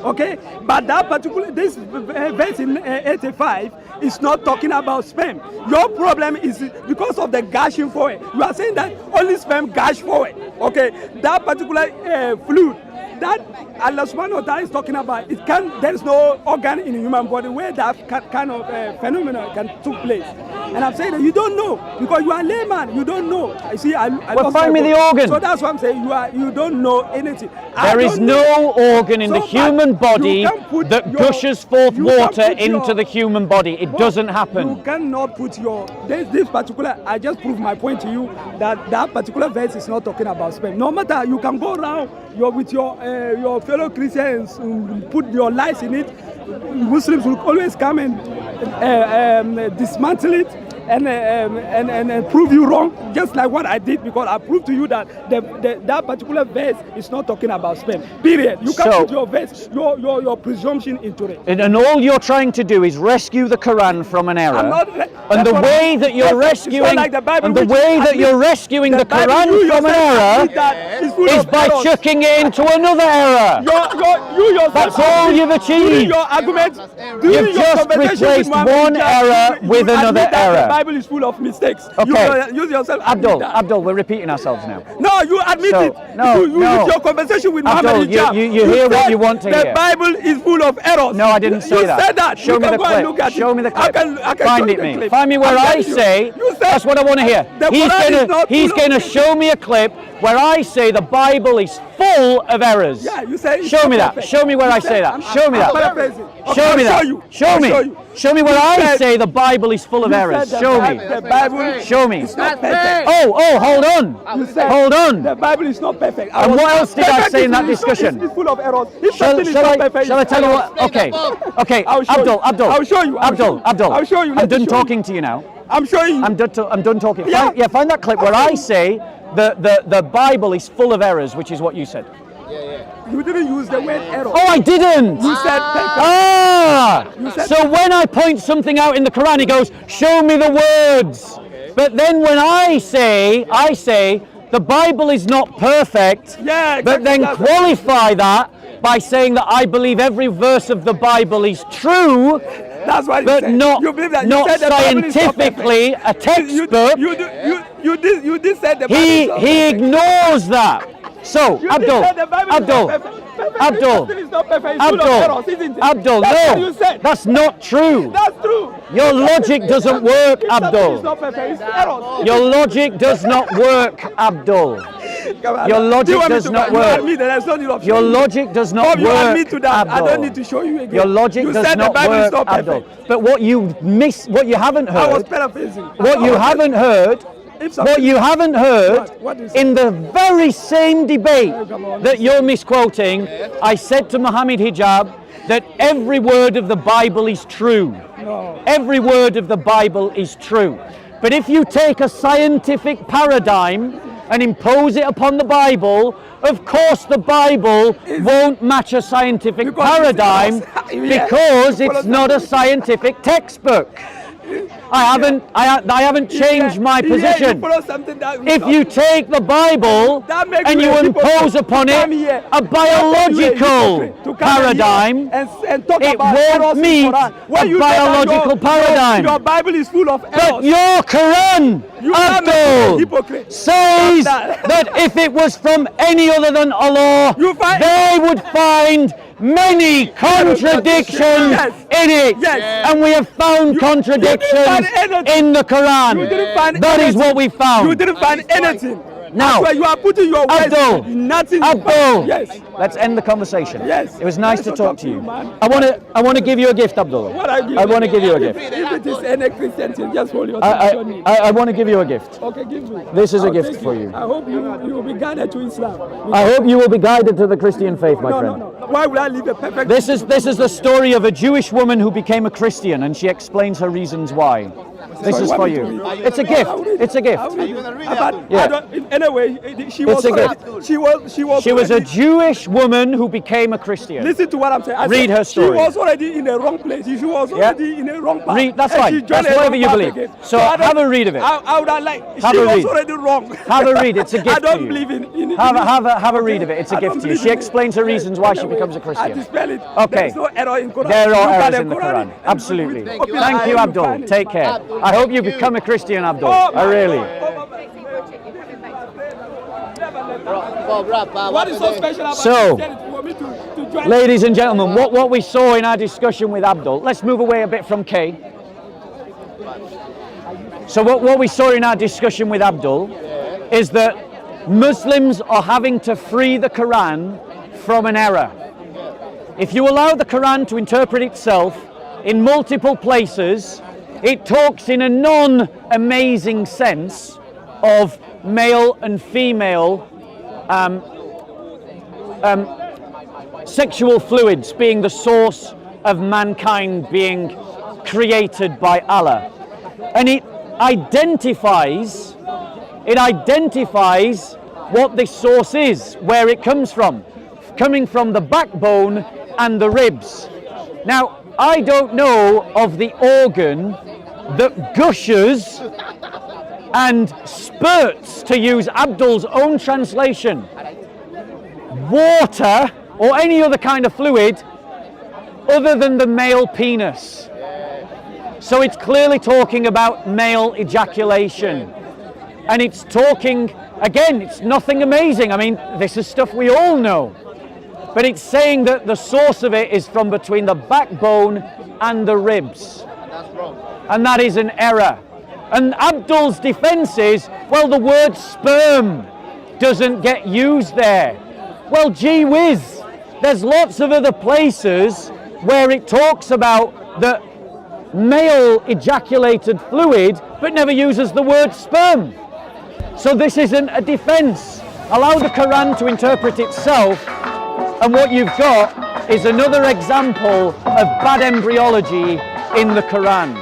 Okay? But that particular, this verse in 85 is not talking about sperm. Your problem is because of the gushing forward. You are saying that only sperm gush forward. Okay? That particular fluid that Allah subhanahu wa ta'ala is talking about, there is no organ in the human body where that kind of phenomenon can take place. And I'm saying that you don't know because you are a layman. You don't know. I see. Well, find me the organ. So that's what I'm saying. You don't know anything. There is no organ in the human body that gushes forth water into the human body. It doesn't happen. You cannot put this particular. I just proved my point to you that particular verse is not talking about sperm. No matter, you can go around with your fellow Christians, put your lies in it. Muslims will always come and dismantle it and prove you wrong, just like what I did, because I proved to you that that particular verse is not talking about sperm. Period. You can't put your verse, your presumption into it. And all you're trying to do is rescue the Quran from an error. And the way that you're rescuing, the Quran from an error is by chucking it into another error. That's all you've achieved. Your argument, you've just replaced one error with another error. The Bible is full of mistakes. Okay. You use yourself. Abdul, we're repeating ourselves now. No, you admit it. No. With your conversation with Abdul, Muhammad you hear what you want to hear. The Bible is full of errors. No, I didn't say that. You said that. Show me the clip. Show me the clip. Find it me. Find me where I say. That's what I want to hear. He's going to show me a clip where I say the Bible is full of errors. Yeah, you say. Show me that. Show me where I say that. Show me that. Show me that. Show me. Show me where I say the Bible is full of errors. Show me. The Bible. Show me. It's not perfect. Oh, hold on. Hold on. The Bible is not perfect. And what else did I say in that discussion? It's full of errors. Shall I tell you what? Okay. Abdul. I'll show you. Abdul. I'll show you. I'm done talking to you now. I'm showing you. I'm done talking. Yeah. Find that clip where I say the Bible is full of errors, which is what you said. You didn't use the word error. Oh, I didn't. You said perfect. Ah! You said So when I point something out in the Quran, he goes, show me the words. But then when I say, the Bible is not perfect, Yeah, but exactly. then That's qualify that by saying that I believe every verse of the Bible is true, That's what you but said. not, You believe that. You not said the Bible is not perfect. scientifically a textbook. You did say the Bible is not He perfect. ignores that. So, You Abdul, did say the Bible is Abdul, not perfect. Abdul, It's not perfect. It's full of errors, isn't it? Abdul, That's what no, you said. that's not true. That's true. Your logic doesn't work, It's Abdul. not perfect. It's errors. Your logic does not work, Abdul. Come on. Your Do logic you want me does to not You work. want me that there's no need of Your showing you. logic does not Bob, you want me work, to that. I Abdul. don't need to show you again. Your logic you does said not the Bible work, is not Abdul. perfect. But what you haven't I was heard, paraphrasing. what you haven't heard, what you haven't heard What is in the very same debate come on. that you're misquoting, I said to Muhammad Hijab that every word of the Bible is true. No. Every word of the Bible is true. But if you take a scientific paradigm and impose it upon the Bible, of course the Bible won't match a scientific Because it's paradigm errors. Yeah. because it's not a scientific textbook. I haven't changed my You position. follow something that If you take the Bible That makes and you you a hypocrite. impose upon To it come here. a biological to come paradigm, here and talk it about won't errors in meet Quran. When a you say that biological paradigm. Your Bible is full of errors. But your Quran, You are not a Abdul, hypocrite. says Stop that. that if it was from any other than Allah, You find- they would find many contradictions Yes. in it. Yes. And we have found contradictions find anything. in the Quran. You didn't find That is anything. what we found. You didn't find anything. Now, That's why you are putting your words Abdul, in nothing. Abdul, Yes. let's end the conversation. Yes. It was nice Nice to to talk talk to to you. you, man. I want to give you a gift, Abdul. What I give I want to give you a gift. If it is any Christian thing, just hold your tongue on me. I want to give you a gift. Okay, give me. This is a I'll gift take for it. you. I hope you will be guided to Islam. I hope you will be guided to the Christian faith, my No, friend. no, no. Why would I live a perfect This is the story of a Jewish woman who became a Christian, and she explains her reasons why. This So is you for want me you. to read it? It's a gift. I'll read It's a it. gift. I'll read it. But Yeah. I don't, anyway, she was It's a already- gift. She was She was a already- Jewish woman who became a Christian. Listen to what I'm saying. I Read said her story. She was already in the wrong place. She was already in the wrong path. Read- that's And fine. she joined That's the whatever wrong you path believe. again. So I don't- have a read of it. I would have liked. Have She a was read. already wrong. Have a read. It's a gift I don't to you. believe in Have a read of it. It's a I gift don't to you. believe She in it. explains her reasons why she becomes a I Christian. dispel it. Okay. There's no error in Quran. There Look are at errors the in the Quran Quran. and Absolutely. with open Thank eye you, you Abdul. find it. Take care. I hope you become a Christian, Abdul. Oh, I really. What is so special about So, Christianity for me to join? Ladies and gentlemen, what we saw in our discussion with Abdul, let's move away a bit from Kay. So what we saw in our discussion with Abdul is that Muslims are having to free the Quran from an error. If you allow the Quran to interpret itself in multiple places, it talks in a non-amazing sense of male and female sexual fluids being the source of mankind being created by Allah. And it identifies what this source is, where it comes from, coming from the backbone and the ribs. Now, I don't know of the organ that gushes and spurts, to use Abdul's own translation, water or any other kind of fluid other than the male penis. So it's clearly talking about male ejaculation. And it's talking, again, it's nothing amazing. I mean, this is stuff we all know. But it's saying that the source of it is from between the backbone and the ribs. And that is an error. And Abdul's defense is, well, the word sperm doesn't get used there. Well, gee whiz, there's lots of other places where it talks about the male ejaculated fluid, but never uses the word sperm. So this isn't a defense. Allow the Quran to interpret itself, and what you've got is another example of bad embryology in the Quran.